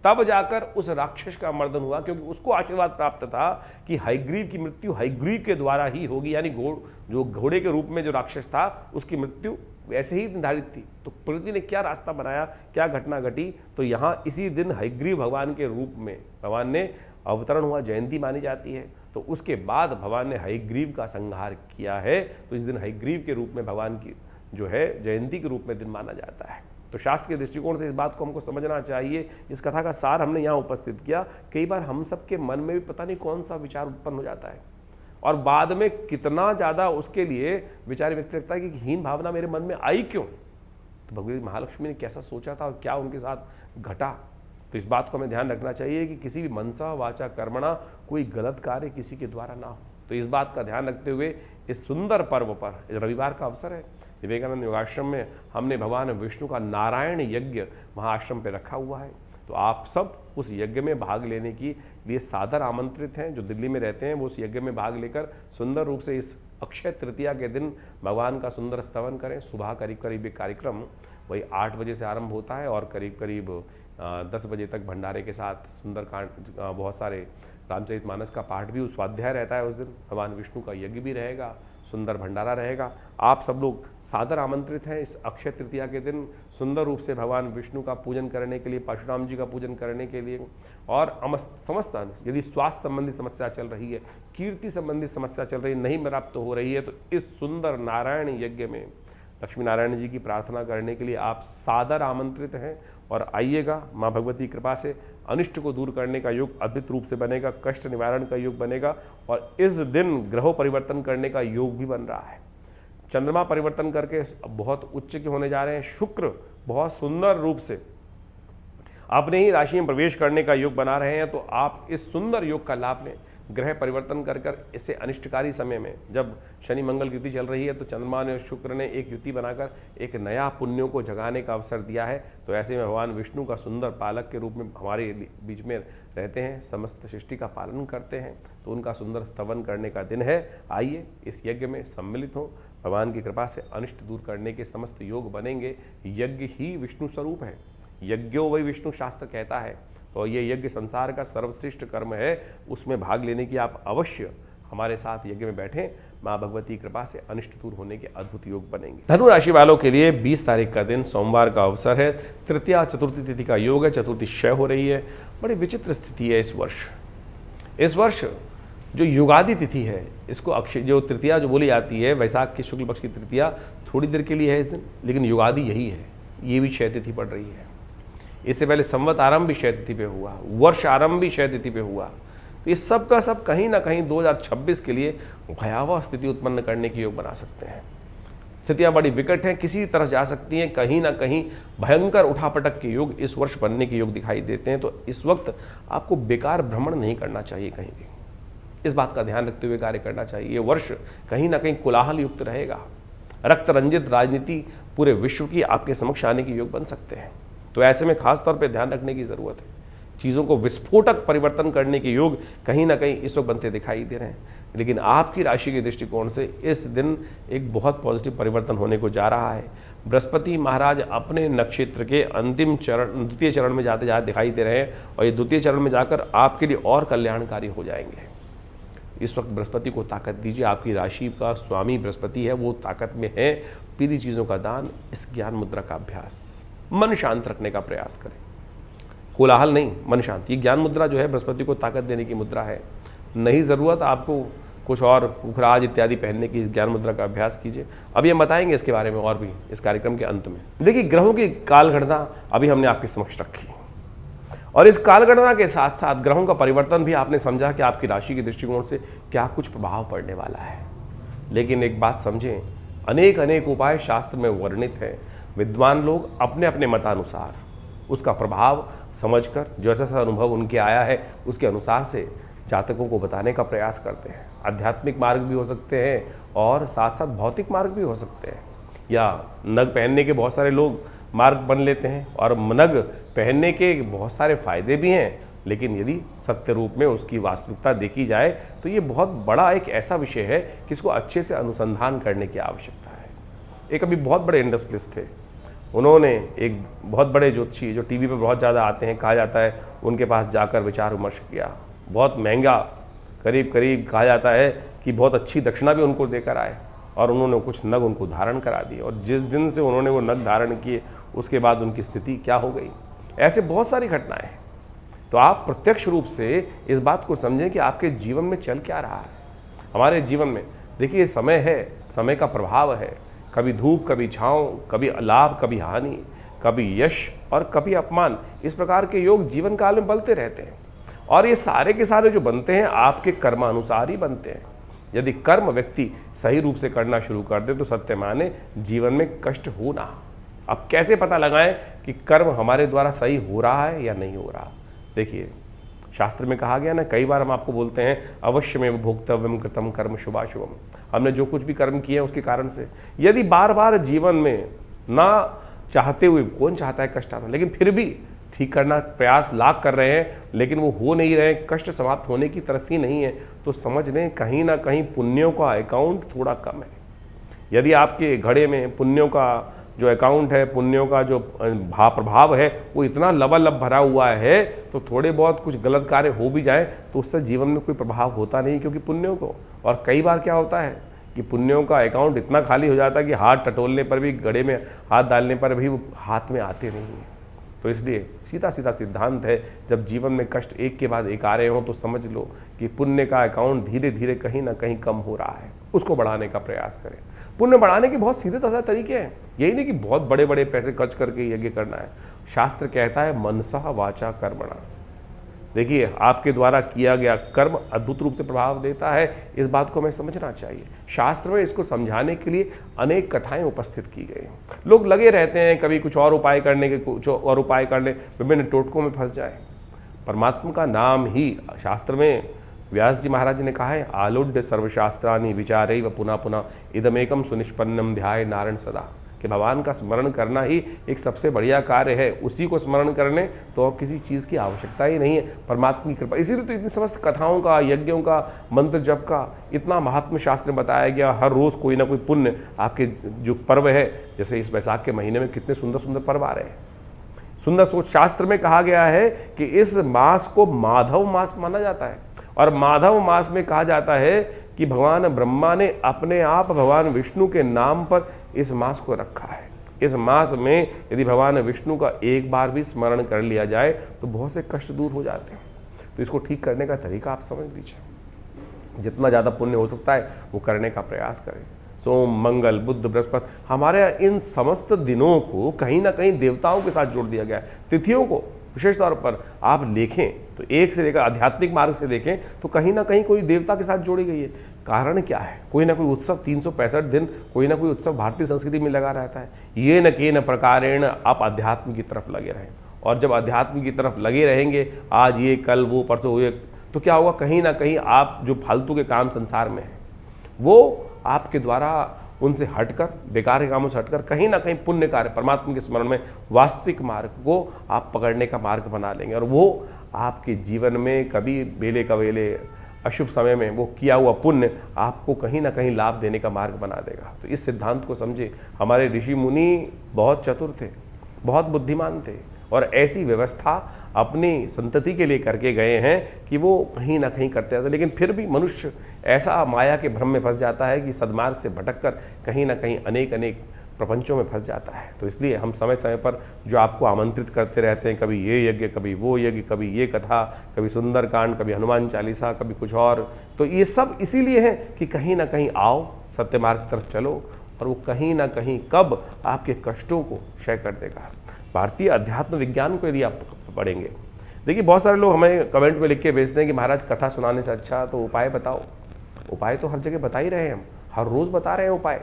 तब जाकर उस राक्षस का मर्दन हुआ, क्योंकि उसको आशीर्वाद प्राप्त था कि हयग्रीव की मृत्यु हयग्रीव के द्वारा ही होगी, यानी जो घोड़े के रूप में जो राक्षस था उसकी मृत्यु ऐसे ही निर्धारित थी। तो प्रकृति ने क्या रास्ता बनाया, क्या घटना घटी, तो यहाँ इसी दिन हयग्रीव भगवान के रूप में भगवान ने अवतरण हुआ, जयंती मानी जाती है। तो उसके बाद भगवान ने हयग्रीव का संहार किया है। तो इस दिन हयग्रीव के रूप में भगवान की जो है जयंती के रूप में दिन माना जाता है। तो शास्त्र के दृष्टिकोण से इस बात को हमको समझना चाहिए। इस कथा का सार हमने यहाँ उपस्थित किया। कई बार हम सबके मन में भी पता नहीं कौन सा विचार उत्पन्न हो जाता है और बाद में कितना ज़्यादा उसके लिए विचार व्यक्त रखता है कि हीन भावना मेरे मन में आई क्यों। तो भगवती महालक्ष्मी ने कैसा सोचा था और क्या उनके साथ घटा। तो इस बात को हमें ध्यान रखना चाहिए कि किसी भी मनसा वाचा कर्मणा कोई गलत कार्य किसी के द्वारा ना हो। तो इस बात का ध्यान रखते हुए इस सुंदर पर्व पर, रविवार का अवसर है, विवेकानंद योगाश्रम में हमने भगवान विष्णु का नारायण यज्ञ महाआश्रम पे रखा हुआ है। तो आप सब उस यज्ञ में भाग लेने के लिए सादर आमंत्रित हैं। जो दिल्ली में रहते हैं वो उस यज्ञ में भाग लेकर सुंदर रूप से इस अक्षय तृतीया के दिन भगवान का सुंदर स्तवन करें। सुबह करीब करीब ये कार्यक्रम वही 8 बजे से आरंभ होता है और करीब करीब 10 बजे तक भंडारे के साथ सुंदरकांड, बहुत सारे रामचरितमानस का पाठ भी, स्वाध्याय रहता है उस दिन, भगवान विष्णु का यज्ञ भी रहेगा, सुंदर भंडारा रहेगा। आप सब लोग सादर आमंत्रित हैं इस अक्षय तृतीया के दिन सुंदर रूप से भगवान विष्णु का पूजन करने के लिए, परशुराम जी का पूजन करने के लिए। और समस्त यदि स्वास्थ्य संबंधी समस्या चल रही है, कीर्ति संबंधी समस्या चल रही है, नहीं प्राप्त हो रही है, तो इस सुंदर नारायण यज्ञ में लक्ष्मी नारायण जी की प्रार्थना करने के लिए आप सादर आमंत्रित हैं। और आइएगा, माँ भगवती कृपा से अनिष्ट को दूर करने का योग अद्भुत रूप से बनेगा, कष्ट निवारण का योग बनेगा। और इस दिन ग्रहों परिवर्तन करने का योग भी बन रहा है। चंद्रमा परिवर्तन करके बहुत उच्च के होने जा रहे हैं। शुक्र बहुत सुंदर रूप से अपने ही राशि में प्रवेश करने का योग बना रहे हैं। तो आप इस सुंदर योग का लाभ लें। ग्रह परिवर्तन कर इसे अनिष्टकारी समय में, जब शनि मंगल युति चल रही है, तो चंद्रमा ने, शुक्र ने एक युति बनाकर एक नया पुण्यों को जगाने का अवसर दिया है। तो ऐसे में भगवान विष्णु का सुंदर पालक के रूप में हमारे बीच में रहते हैं, समस्त सृष्टि का पालन करते हैं। तो उनका सुंदर स्तवन करने का दिन है। आइए इस यज्ञ में सम्मिलित हों। भगवान की कृपा से अनिष्ट दूर करने के समस्त योग बनेंगे। यज्ञ ही विष्णु स्वरूप है, यज्ञो वही विष्णु शास्त्र कहता है। तो ये यज्ञ संसार का सर्वश्रेष्ठ कर्म है, उसमें भाग लेने की आप अवश्य हमारे साथ यज्ञ में बैठें। माँ भगवती कृपा से अनिष्ट दूर होने के अद्भुत योग बनेंगे। धनु राशि वालों के लिए 20 तारीख का दिन सोमवार का अवसर है। तृतीया चतुर्थी तिथि का योग है, चतुर्थी क्षय हो रही है। बड़ी विचित्र स्थिति है इस वर्ष जो युगादि तिथि है, इसको अक्षय, जो तृतीया जो बोली जाती है, वैशाख की शुक्ल पक्ष की तृतीया थोड़ी देर के लिए है इस दिन, लेकिन युगादि यही है। ये भी क्षय तिथि पड़ रही है। इससे पहले संवत आरंभ भी क्षय तिथि पे हुआ, वर्ष आरंभ भी क्षय तिथि पे हुआ। तो ये सब का सब कहीं ना कहीं 2026 के लिए भयावह स्थिति उत्पन्न करने की योग बना सकते हैं। स्थितियां बड़ी विकट हैं, किसी तरह जा सकती हैं, कहीं ना कहीं भयंकर उठापटक के योग इस वर्ष बनने के योग दिखाई देते हैं। तो इस वक्त आपको बेकार भ्रमण नहीं करना चाहिए, कहीं भी इस बात का ध्यान रखते हुए कार्य करना चाहिए। ये वर्ष कहीं ना कहीं कोलाहल युक्त रहेगा। रक्त रंजित राजनीति पूरे विश्व की आपके समक्ष आने के योग बन सकते हैं। तो ऐसे में खास तौर पे ध्यान रखने की ज़रूरत है। चीज़ों को विस्फोटक परिवर्तन करने के योग कहीं ना कहीं इस वक्त बनते दिखाई दे रहे हैं। लेकिन आपकी राशि के दृष्टिकोण से इस दिन एक बहुत पॉजिटिव परिवर्तन होने को जा रहा है। बृहस्पति महाराज अपने नक्षत्र के अंतिम चरण, द्वितीय चरण में जाते जाते दिखाई दे रहे हैं और ये द्वितीय चरण में जाकर आपके लिए और कल्याणकारी हो जाएंगे। इस वक्त बृहस्पति को ताकत दीजिए। आपकी राशि का स्वामी बृहस्पति है, वो ताकत में है। पीली चीज़ों का दान, इस ज्ञान मुद्रा का अभ्यास, मन शांत रखने का प्रयास करें। कोलाहल नहीं, मन शांति। ये ज्ञान मुद्रा जो है बृहस्पति को ताकत देने की मुद्रा है। नहीं ज़रूरत आपको कुछ और पुखराज इत्यादि पहनने की, इस ज्ञान मुद्रा का अभ्यास कीजिए। अभी हम बताएंगे इसके बारे में और भी इस कार्यक्रम के अंत में। देखिए, ग्रहों की कालगणना अभी हमने आपके समक्ष रखी, और इस कालगणना के साथ साथ ग्रहों का परिवर्तन भी आपने समझा कि आपकी राशि के दृष्टिकोण से क्या कुछ प्रभाव पड़ने वाला है। लेकिन एक बात समझें, अनेक अनेक उपाय शास्त्र में वर्णित हैं। विद्वान लोग अपने अपने मतानुसार उसका प्रभाव समझकर, जैसा सा अनुभव उनके आया है उसके अनुसार से जातकों को बताने का प्रयास करते हैं। आध्यात्मिक मार्ग भी हो सकते हैं और साथ साथ भौतिक मार्ग भी हो सकते हैं, या नग पहनने के बहुत सारे लोग मार्ग बन लेते हैं, और नग पहनने के बहुत सारे फायदे भी हैं। लेकिन यदि सत्य रूप में उसकी वास्तविकता देखी जाए तो ये बहुत बड़ा एक ऐसा विषय है कि इसको अच्छे से अनुसंधान करने की आवश्यकता है। एक अभी बहुत बड़े इंडस्ट्रियलिस्ट थे, उन्होंने एक बहुत बड़े ज्योतिषी जो टीवी पर बहुत ज़्यादा आते हैं, कहा जाता है, उनके पास जाकर विचार विमर्श किया। बहुत महंगा, करीब करीब कहा जाता है कि बहुत अच्छी दक्षिणा भी उनको देकर आए, और उन्होंने कुछ नग उनको धारण करा दिए, और जिस दिन से उन्होंने वो नग धारण किए उसके बाद उनकी स्थिति क्या हो गई। ऐसे बहुत सारी घटनाएं हैं। तो आप प्रत्यक्ष रूप से इस बात को समझें कि आपके जीवन में चल क्या रहा है। हमारे जीवन में देखिए, समय है, समय का प्रभाव है, कभी धूप कभी छाँव, कभी लाभ कभी हानि, कभी यश और कभी अपमान। इस प्रकार के योग जीवन काल में बदलते रहते हैं, और ये सारे के सारे जो बनते हैं आपके कर्मानुसार ही बनते हैं। यदि कर्म व्यक्ति सही रूप से करना शुरू कर दे तो सत्य माने जीवन में कष्ट होना। अब कैसे पता लगाएं कि कर्म हमारे द्वारा सही हो रहा है या नहीं हो रहा। देखिए, शास्त्र में कहा गया ना, कई बार हम आपको बोलते हैं अवश्यमेव भोक्तव्यम कृतम कर्म शुभाशुभम। हमने जो कुछ भी कर्म किए हैं उसके कारण से यदि बार बार जीवन में ना चाहते हुए, कौन चाहता है कष्ट आना, लेकिन फिर भी ठीक करना प्रयास लाख कर रहे हैं, लेकिन वो हो नहीं रहे, कष्ट समाप्त होने की तरफ ही नहीं है, तो समझ लें कहीं ना कहीं पुण्यों का अकाउंट थोड़ा कम है। यदि आपके घड़े में पुण्यों का जो अकाउंट है, पुण्यों का जो प्रभाव है, वो इतना लबालब भरा हुआ है, तो थोड़े बहुत कुछ गलत कार्य हो भी जाए तो उससे जीवन में कोई प्रभाव होता नहीं, क्योंकि पुण्यों को। और कई बार क्या होता है कि पुण्यों का अकाउंट इतना खाली हो जाता है कि हाथ टटोलने पर भी, घड़े में हाथ डालने पर भी वो हाथ में आते नहीं हैं। तो इसलिए सीधा सीधा सिद्धांत है, जब जीवन में कष्ट एक के बाद एक आ रहे हों तो समझ लो कि पुण्य का अकाउंट धीरे धीरे कहीं ना कहीं कम हो रहा है, उसको बढ़ाने का प्रयास करें। पुण्य बढ़ाने के बहुत सीधे साधे तरीके हैं, यही नहीं कि बहुत बड़े बड़े पैसे खर्च करके यज्ञ करना है। शास्त्र कहता है मनसा वाचा कर्मणा। देखिए, आपके द्वारा किया गया कर्म अद्भुत रूप से प्रभाव देता है, इस बात को हमें समझना चाहिए। शास्त्र में इसको समझाने के लिए अनेक कथाएं उपस्थित की गई। लोग लगे रहते हैं कभी कुछ और उपाय करने के, कुछ और उपाय करने, विभिन्न टोटकों में फंस जाए। परमात्मा का नाम ही शास्त्र में व्यास जी महाराज ने कहा है, आलुड्य सर्वशास्त्रानि विचारैव पुनः पुनः इदमेकम सुनिष्पन्नम ध्याय नारायण सदा, कि भगवान का स्मरण करना ही एक सबसे बढ़िया कार्य है। उसी को स्मरण करने तो और किसी चीज़ की आवश्यकता ही नहीं है, परमात्मा की कृपा। इसीलिए तो इतनी समस्त कथाओं का, यज्ञों का, मंत्र जप का इतना महात्म्य शास्त्र में बताया गया। हर रोज़ कोई ना कोई पुण्य आपके जो पर्व है, जैसे इस बैसाख के महीने में कितने सुंदर सुंदर पर्व आ रहे हैं। सुंदर सोच शास्त्र में कहा गया है कि इस मास को माधव मास माना जाता है, और माधव मास में कहा जाता है कि भगवान ब्रह्मा ने अपने आप भगवान विष्णु के नाम पर इस मास को रखा है। इस मास में यदि भगवान विष्णु का एक बार भी स्मरण कर लिया जाए तो बहुत से कष्ट दूर हो जाते हैं। तो इसको ठीक करने का तरीका आप समझ लीजिए। जितना ज़्यादा पुण्य हो सकता है वो करने का प्रयास करें। सोम, मंगल, बुध, बृहस्पति, हमारे इन समस्त दिनों को कहीं ना कहीं देवताओं के साथ जोड़ दिया गया है। तिथियों को विशेष तौर पर आप देखें तो एक से लेकर आध्यात्मिक मार्ग से देखें तो कहीं ना कहीं कोई देवता के साथ जोड़ी गई है। कारण क्या है? कोई ना कोई उत्सव, 365 दिन कोई ना कोई उत्सव भारतीय संस्कृति में लगा रहता है। ये न के न प्रकारेण आप अध्यात्म की तरफ लगे रहें, और जब अध्यात्म की तरफ लगे रहेंगे, आज ये कल वो परसों ये, तो क्या होगा, कहीं ना कहीं आप जो फालतू के काम संसार में हैं वो आपके द्वारा उनसे हटकर, बेकार के कामों से हटकर कहीं ना कहीं पुण्य कार्य, परमात्मा के स्मरण में वास्तविक मार्ग को आप पकड़ने का मार्ग बना लेंगे, और वो आपके जीवन में कभी बेले कवेले अशुभ समय में वो किया हुआ पुण्य आपको कहीं ना कहीं लाभ देने का मार्ग बना देगा। तो इस सिद्धांत को समझे। हमारे ऋषि मुनि बहुत चतुर थे, बहुत बुद्धिमान थे, और ऐसी व्यवस्था अपनी संतति के लिए करके गए हैं कि वो कहीं ना कहीं करते रहते। लेकिन फिर भी मनुष्य ऐसा माया के भ्रम में फंस जाता है कि सद्मार्ग से भटककर कहीं ना कहीं अनेक अनेक प्रपंचों में फंस जाता है। तो इसलिए हम समय समय पर जो आपको आमंत्रित करते रहते हैं, कभी ये यज्ञ, कभी वो यज्ञ, कभी ये कथा, कभी सुंदरकांड, कभी हनुमान चालीसा, कभी कुछ और, तो ये सब इसीलिए है कि कहीं ना कहीं आओ, सत्य मार्ग की तरफ चलो, और वो कहीं ना कहीं कब आपके कष्टों को क्षय कर देगा। भारतीय अध्यात्म विज्ञान को यदि आप पढ़ेंगे, देखिए बहुत सारे लोग हमें कमेंट में लिख के भेजते हैं कि महाराज कथा सुनाने से अच्छा तो उपाय बताओ। उपाय तो हर जगह बता ही रहे हैं, हम हर रोज़ बता रहे हैं उपाय,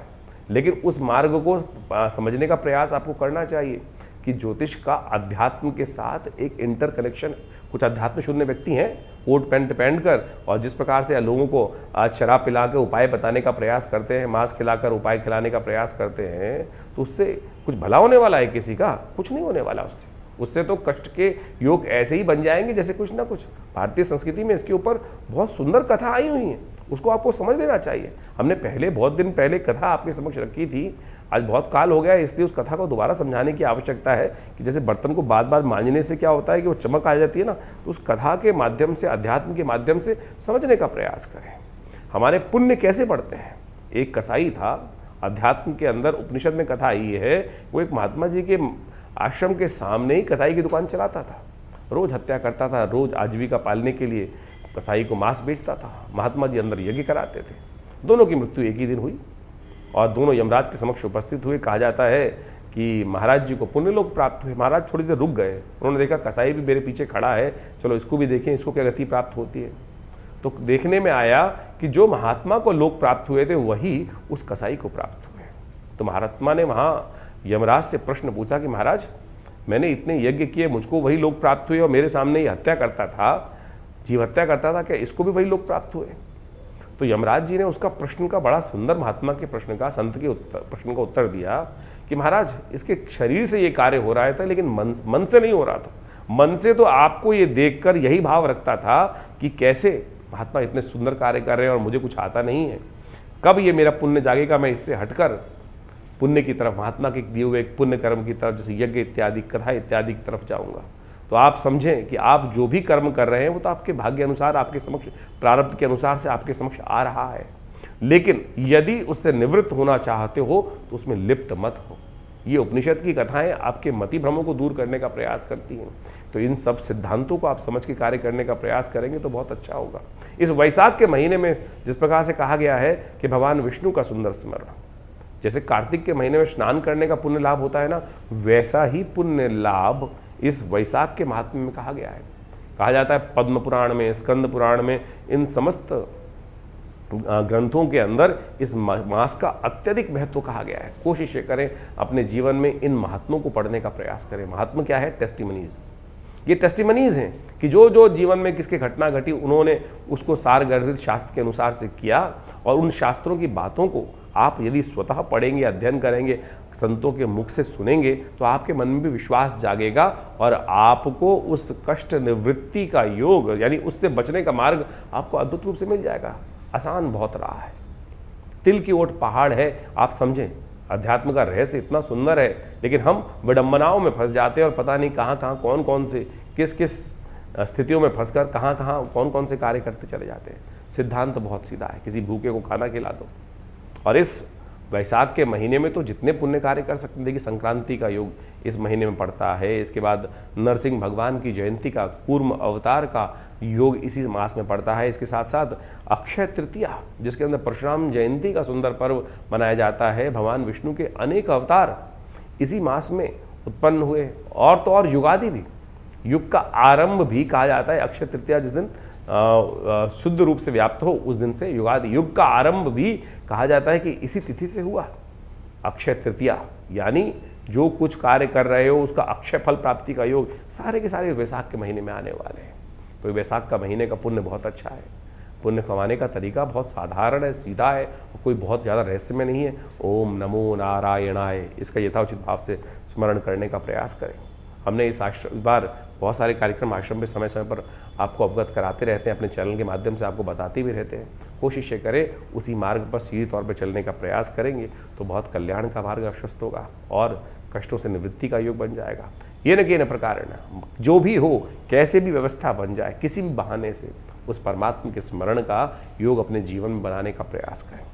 लेकिन उस मार्ग को समझने का प्रयास आपको करना चाहिए कि ज्योतिष का अध्यात्म के साथ एक इंटर कनेक्शन। कुछ अध्यात्म शून्य व्यक्ति हैं, कोट पैंट पहन कर, और जिस प्रकार से लोगों को आज शराब पिला के उपाय बताने का प्रयास करते हैं, मांस खिलाकर उपाय खिलाने का प्रयास करते हैं, तो उससे कुछ भला होने वाला है किसी का? कुछ नहीं होने वाला उससे तो कष्ट के योग ऐसे ही बन जाएंगे जैसे कुछ ना कुछ। भारतीय संस्कृति में इसके ऊपर बहुत सुंदर कथा आई हुई है, उसको आपको समझ लेना चाहिए। हमने पहले बहुत दिन पहले कथा आपके समक्ष रखी थी, आज बहुत काल हो गया है, इसलिए उस कथा को दोबारा समझाने की आवश्यकता है कि जैसे बर्तन को बार बार मांजने से क्या होता है कि वो चमक आ जाती है ना, तो उस कथा के माध्यम से, अध्यात्म के माध्यम से समझने का प्रयास करें। हमारे पुण्य कैसे बढ़ते हैं? एक कसाई था, अध्यात्म के अंदर उपनिषद में कथा आई है, वो एक महात्मा जी के आश्रम के सामने ही कसाई की दुकान चलाता था, रोज हत्या करता था, रोज आजीविका पालने के लिए कसाई को मांस बेचता था। महात्मा जी अंदर यज्ञ कराते थे। दोनों की मृत्यु एक ही दिन हुई और दोनों यमराज के समक्ष उपस्थित हुए। कहा जाता है कि महाराज जी को पुण्य लोक प्राप्त हुए। महाराज थोड़ी देर रुक गए, उन्होंने देखा कसाई भी मेरे पीछे खड़ा है, चलो इसको भी देखें, इसको क्या गति प्राप्त होती है। तो देखने में आया कि जो महात्मा को लोक प्राप्त हुए थे वही उस कसाई को प्राप्त हुए। तो महात्मा ने वहाँ यमराज से प्रश्न पूछा कि महाराज, मैंने इतने यज्ञ किए, मुझको वही लोक प्राप्त हुए और मेरे सामने ही हत्या करता था, जीव हत्या करता था, क्या इसको भी वही लोक प्राप्त हुए? तो यमराज जी ने उसका प्रश्न का, बड़ा सुंदर महात्मा के प्रश्न का, संत के प्रश्न का उत्तर दिया कि महाराज, इसके शरीर से ये कार्य हो रहा था, लेकिन मन से नहीं हो रहा था। मन से तो आपको ये देखकर यही भाव रखता था कि कैसे महात्मा इतने सुंदर कार्य कर रहे हैं और मुझे कुछ आता नहीं है, कब ये मेरा पुण्य जागेगा, मैं इससे हटकर पुण्य की तरफ, महात्मा के दिए हुए एक पुण्य कर्म की तरफ, जैसे यज्ञ इत्यादि, कथा इत्यादि की तरफ जाऊंगा। तो आप समझें कि आप जो भी कर्म कर रहे हैं वो तो आपके भाग्य अनुसार, आपके समक्ष, प्रारब्ध के अनुसार से आपके समक्ष आ रहा है, लेकिन यदि उससे निवृत्त होना चाहते हो तो उसमें लिप्त मत हो। ये उपनिषद की कथाएं आपके मति भ्रमों को दूर करने का प्रयास करती हैं। तो इन सब सिद्धांतों को आप समझ के कार्य करने का प्रयास करेंगे तो बहुत अच्छा होगा। इस वैशाख के महीने में जिस प्रकार से कहा गया है कि भगवान विष्णु का सुंदर स्मरण, जैसे कार्तिक के महीने में स्नान करने का पुण्य लाभ होता है ना, वैसा ही पुण्य लाभ इस वैशाख के महात्म्य में कहा गया है। कहा जाता है पद्म पुराण में, स्कंद पुराण में, इन समस्त ग्रंथों के अंदर इस मास का अत्यधिक महत्व कहा गया है। कोशिश करें अपने जीवन में इन महात्मों को पढ़ने का प्रयास करें। महात्मा क्या है? टेस्टिमनीज। ये टेस्टिमनीज हैं कि जो जो जीवन में किसके घटना घटी, उन्होंने उसको सारगर्भित शास्त्र के अनुसार से किया, और उन शास्त्रों की बातों को आप यदि स्वतः पढ़ेंगे, अध्ययन करेंगे, संतों के मुख से सुनेंगे, तो आपके मन में भी विश्वास जागेगा और आपको उस कष्ट निवृत्ति का योग, यानी उससे बचने का मार्ग आपको अद्भुत रूप से मिल जाएगा। आसान बहुत रहा है, तिल की ओट पहाड़ है। आप समझें, अध्यात्म का रहस्य इतना सुंदर है, लेकिन हम विडंबनाओं में फंस जाते हैं और पता नहीं कहाँ कहाँ, कौन कौन से, किस किस स्थितियों में फंसकर कहाँ कहाँ कौन कौन से कार्य करते चले जाते हैं। सिद्धांत बहुत सीधा है, किसी भूखे को खाना खिला दो। और इस वैशाख के महीने में तो जितने पुण्य कार्य कर सकते हैं। देखिए, संक्रांति का योग इस महीने में पड़ता है, इसके बाद नरसिंह भगवान की जयंती का, कूर्म अवतार का योग इसी मास में पड़ता है। इसके साथ साथ अक्षय तृतीया, जिसके अंदर परशुराम जयंती का सुंदर पर्व मनाया जाता है। भगवान विष्णु के अनेक अवतार इसी मास में उत्पन्न हुए। और तो और युगादि भी, युग का आरंभ भी कहा जाता है अक्षय तृतीया, जिस दिन शुद्ध रूप से व्याप्त हो उस दिन से युगादि, युग का आरंभ भी कहा जाता है कि इसी तिथि से हुआ। अक्षय तृतीया यानी जो कुछ कार्य कर रहे हो उसका अक्षय फल प्राप्ति का योग सारे के सारे वैशाख के महीने में आने वाले हैं। तो वैशाख का महीने का पुण्य बहुत अच्छा है। पुण्य कमाने का तरीका बहुत साधारण है, सीधा है, और कोई बहुत ज़्यादा रहस्य में नहीं है। ओम नमो नारायणाय, इसका यथाउचित भाव से स्मरण करने का प्रयास करें। हमने इस बार बहुत सारे कार्यक्रम आश्रम में समय समय पर आपको अवगत कराते रहते हैं, अपने चैनल के माध्यम से आपको बताते भी रहते हैं। कोशिश ये करें उसी मार्ग पर सीधे तौर पर चलने का प्रयास करेंगे तो बहुत कल्याण का मार्ग अवश्य होगा और कष्टों से निवृत्ति का योग बन जाएगा। ये न कि न प्रकार न जो भी हो, कैसे भी व्यवस्था बन जाए, किसी भी बहाने से उस परमात्मा के स्मरण का योग अपने जीवन में बनाने का प्रयास करें।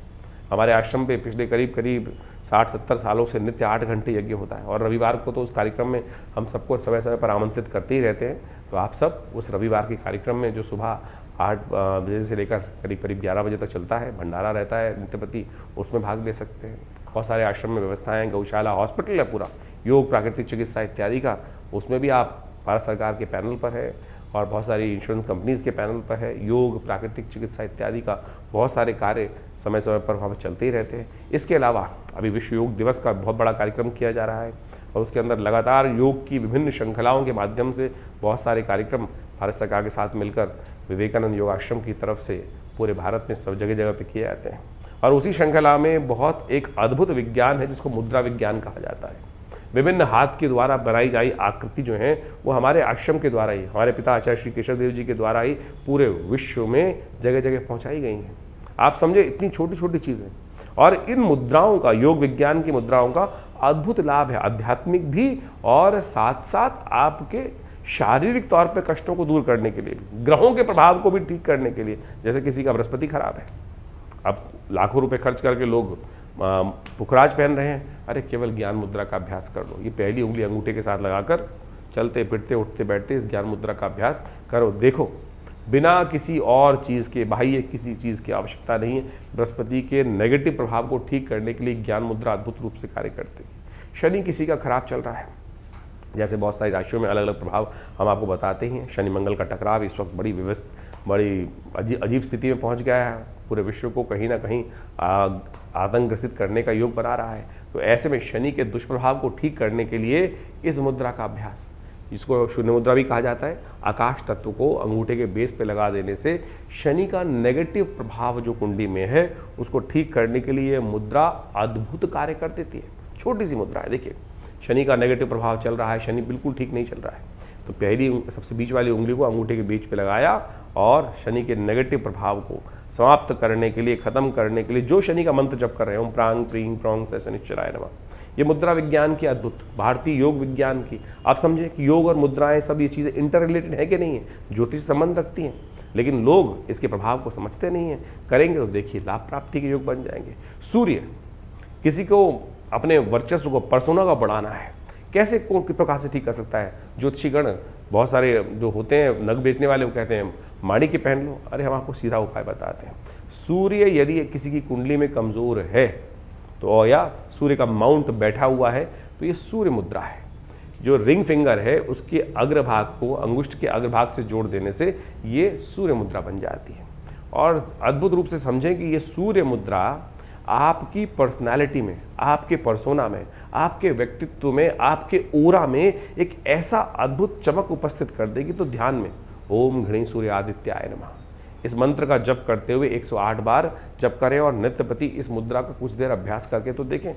हमारे आश्रम पे पिछले करीब 60-70 सालों से नित्य 8 घंटे यज्ञ होता है, और रविवार को तो उस कार्यक्रम में हम सबको समय समय पर आमंत्रित करते ही रहते हैं। तो आप सब उस रविवार के कार्यक्रम में, जो सुबह 8 बजे से लेकर करीब 11 बजे तक चलता है, भंडारा रहता है नित्यपति, उसमें भाग ले सकते हैं। बहुत सारे आश्रम में व्यवस्थाएं, गौशाला, हॉस्पिटल है पूरा, योग, प्राकृतिक चिकित्सा इत्यादि का, उसमें भी आप भारत सरकार के पैनल पर है, और बहुत सारी इंश्योरेंस कंपनीज़ के पैनल पर है। योग, प्राकृतिक चिकित्सा इत्यादि का बहुत सारे कार्य समय समय पर वहाँ पर चलते ही रहते हैं। इसके अलावा अभी विश्व योग दिवस का बहुत बड़ा कार्यक्रम किया जा रहा है, और उसके अंदर लगातार योग की विभिन्न श्रृंखलाओं के माध्यम से बहुत सारे कार्यक्रम भारत सरकार के साथ मिलकर विवेकानंद योग आश्रम की तरफ से पूरे भारत में सब जगह जगह पे किए जाते हैं। और उसी श्रृंखला में बहुत एक अद्भुत विज्ञान है जिसको मुद्रा विज्ञान कहा जाता है। विभिन्न हाथ के द्वारा बनाई जाई आकृति जो है वो हमारे आश्रम के द्वारा ही, हमारे पिता आचार्य श्री केशव देव जी के द्वारा ही पूरे विश्व में जगह जगह पहुंचाई गई हैं। आप समझे, इतनी छोटी छोटी चीज़ें, और इन मुद्राओं का, योग विज्ञान की मुद्राओं का अद्भुत लाभ है, आध्यात्मिक भी और साथ साथ आपके शारीरिक तौर पे कष्टों को दूर करने के लिए भी, ग्रहों के प्रभाव को भी ठीक करने के लिए। जैसे किसी का बृहस्पति खराब है, अब लाखों रुपए खर्च करके लोग पुखराज पहन रहे हैं, अरे केवल ज्ञान मुद्रा का अभ्यास कर लो। ये पहली उंगली अंगूठे के साथ लगाकर चलते फिरते उठते बैठते इस ज्ञान मुद्रा का अभ्यास करो, देखो बिना किसी और चीज़ के, बाह्य किसी चीज़ की आवश्यकता नहीं है। बृहस्पति के नेगेटिव प्रभाव को ठीक करने के लिए ज्ञान मुद्रा अद्भुत रूप से कार्य करती है। शनि किसी का खराब चल रहा है, जैसे बहुत सारी राशियों में अलग अलग प्रभाव हम आपको बताते हैं। शनि मंगल का टकराव इस वक्त बड़ी अजीब स्थिति में पहुंच गया है, पूरे विश्व को कहीं ना कहीं आतंक ग्रसित करने का योग बना रहा है। तो ऐसे में शनि के दुष्प्रभाव को ठीक करने के लिए इस मुद्रा का अभ्यास, जिसको शून्य मुद्रा भी कहा जाता है, आकाश तत्व को अंगूठे के बेस पे लगा देने से शनि का नेगेटिव प्रभाव जो कुंडली में है उसको ठीक करने के लिए मुद्रा अद्भुत कार्य कर देती है। छोटी सी मुद्रा है, देखिए शनि का नेगेटिव प्रभाव चल रहा है, शनि बिल्कुल ठीक नहीं चल रहा है, तो पहली सबसे बीच वाली उंगली को अंगूठे के बीच पे लगाया और शनि के नेगेटिव प्रभाव को समाप्त करने के लिए, खत्म करने के लिए जो शनि का मंत्र जप कर रहे हैं, ओम प्रांग प्रींग प्रौंग से शनिश्चराय नमः, ये मुद्रा विज्ञान की अद्भुत, भारतीय योग विज्ञान की। आप समझे कि योग और मुद्राएं सब ये चीज़ें इंटर रिलेटेड है कि नहीं है, ज्योतिष से संबंध रखती हैं, लेकिन लोग इसके प्रभाव को समझते नहीं हैं। करेंगे तो देखिए लाभ प्राप्ति के योग बन जाएंगे। सूर्य, किसी को अपने वर्चस्व को, पर्सोना का बढ़ाना है, कैसे किस प्रकार से ठीक कर सकता है। ज्योतिषीगण बहुत सारे जो होते हैं नग बेचने वाले, वो कहते हैं माणिक्य पहन लो, अरे हम आपको सीधा उपाय बताते हैं। सूर्य यदि किसी की कुंडली में कमज़ोर है तो, या सूर्य का माउंट बैठा हुआ है, तो ये सूर्य मुद्रा है। जो रिंग फिंगर है उसके अग्रभाग को अंगुष्ठ के अग्रभाग से जोड़ देने से ये सूर्य मुद्रा बन जाती है। और अद्भुत रूप से समझें कि ये सूर्य मुद्रा आपकी पर्सनालिटी में, आपके पर्सोना में, आपके व्यक्तित्व में, आपके ओरा में एक ऐसा अद्भुत चमक उपस्थित कर देगी। तो ध्यान में ओम घृणी सूर्य आदित्याय नमः इस मंत्र का जप करते हुए 108 बार जप करें, और नित्य प्रति इस मुद्रा का कुछ देर अभ्यास करके तो देखें।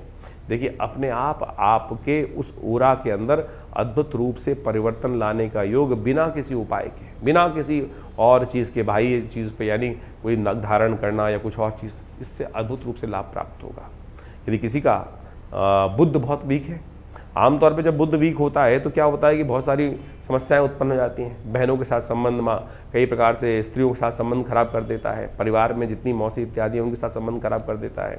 देखिए अपने आप आपके उस ओरा के अंदर अद्भुत रूप से परिवर्तन लाने का योग, बिना किसी उपाय के, बिना किसी और चीज़ के, बाह्य चीज़ पे, यानी कोई नग धारण करना या कुछ और चीज़, इससे अद्भुत रूप से लाभ प्राप्त होगा। यदि किसी का बुद्ध बहुत वीक है, आमतौर पे जब बुद्ध वीक होता है तो क्या होता है कि बहुत सारी समस्याएं उत्पन्न हो जाती हैं। बहनों के साथ संबंध में, कई प्रकार से स्त्रियों के साथ संबंध खराब कर देता है, परिवार में जितनी मौसी इत्यादि उनके साथ संबंध खराब कर देता है,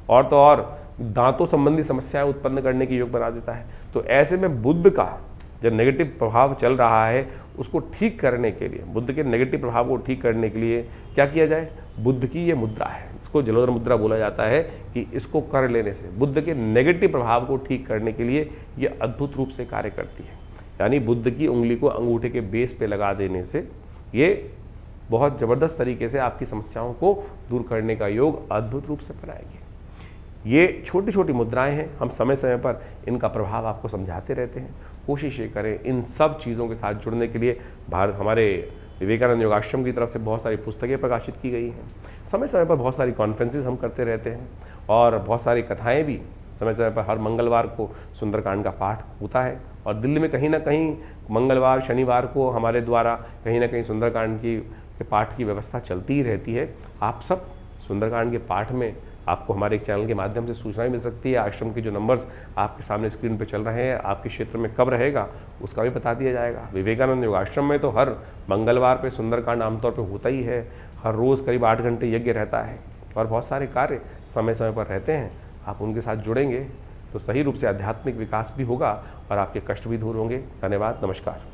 और तो और दांतों संबंधी समस्याएं उत्पन्न करने के योग बना देता है। तो ऐसे में बुद्ध का जब नेगेटिव प्रभाव चल रहा है उसको ठीक करने के लिए, बुद्ध के नेगेटिव प्रभाव को ठीक करने के लिए क्या किया जाए। बुद्ध की ये मुद्रा है, इसको जलोदर मुद्रा बोला जाता है, कि इसको कर लेने से बुद्ध के नेगेटिव प्रभाव को ठीक करने के लिए ये अद्भुत रूप से कार्य करती है। यानी बुद्ध की उंगली को अंगूठे के बेस पे लगा देने से ये बहुत ज़बरदस्त तरीके से आपकी समस्याओं को दूर करने का योग अद्भुत रूप से बनाएगी। ये छोटी छोटी मुद्राएं हैं, हम समय समय पर इनका प्रभाव आपको समझाते रहते हैं। कोशिश ये करें इन सब चीज़ों के साथ जुड़ने के लिए। हमारे विवेकानंद योगाश्रम की तरफ से बहुत सारी पुस्तकें प्रकाशित की गई हैं, समय समय पर बहुत सारी कॉन्फ्रेंसेस हम करते रहते हैं, और बहुत सारी कथाएं भी समय समय पर। हर मंगलवार को सुंदरकांड का पाठ होता है, और दिल्ली में कहीं ना कहीं मंगलवार शनिवार को हमारे द्वारा कहीं ना कहीं सुंदरकांड के पाठ की व्यवस्था चलती ही रहती है। आप सब सुंदरकांड के पाठ में आपको हमारे एक चैनल के माध्यम से सूचनाएं मिल सकती है। आश्रम के जो नंबर्स आपके सामने स्क्रीन पे चल रहे हैं, आपके क्षेत्र में कब रहेगा उसका भी बता दिया जाएगा। विवेकानंद योगाश्रम में तो हर मंगलवार पे सुंदरकांड आमतौर पे होता ही है, हर रोज़ करीब 8 घंटे यज्ञ रहता है। और बहुत सारे कार्य समय समय पर रहते हैं। आप उनके साथ जुड़ेंगे तो सही रूप से आध्यात्मिक विकास भी होगा और आपके कष्ट भी दूर होंगे। धन्यवाद, नमस्कार।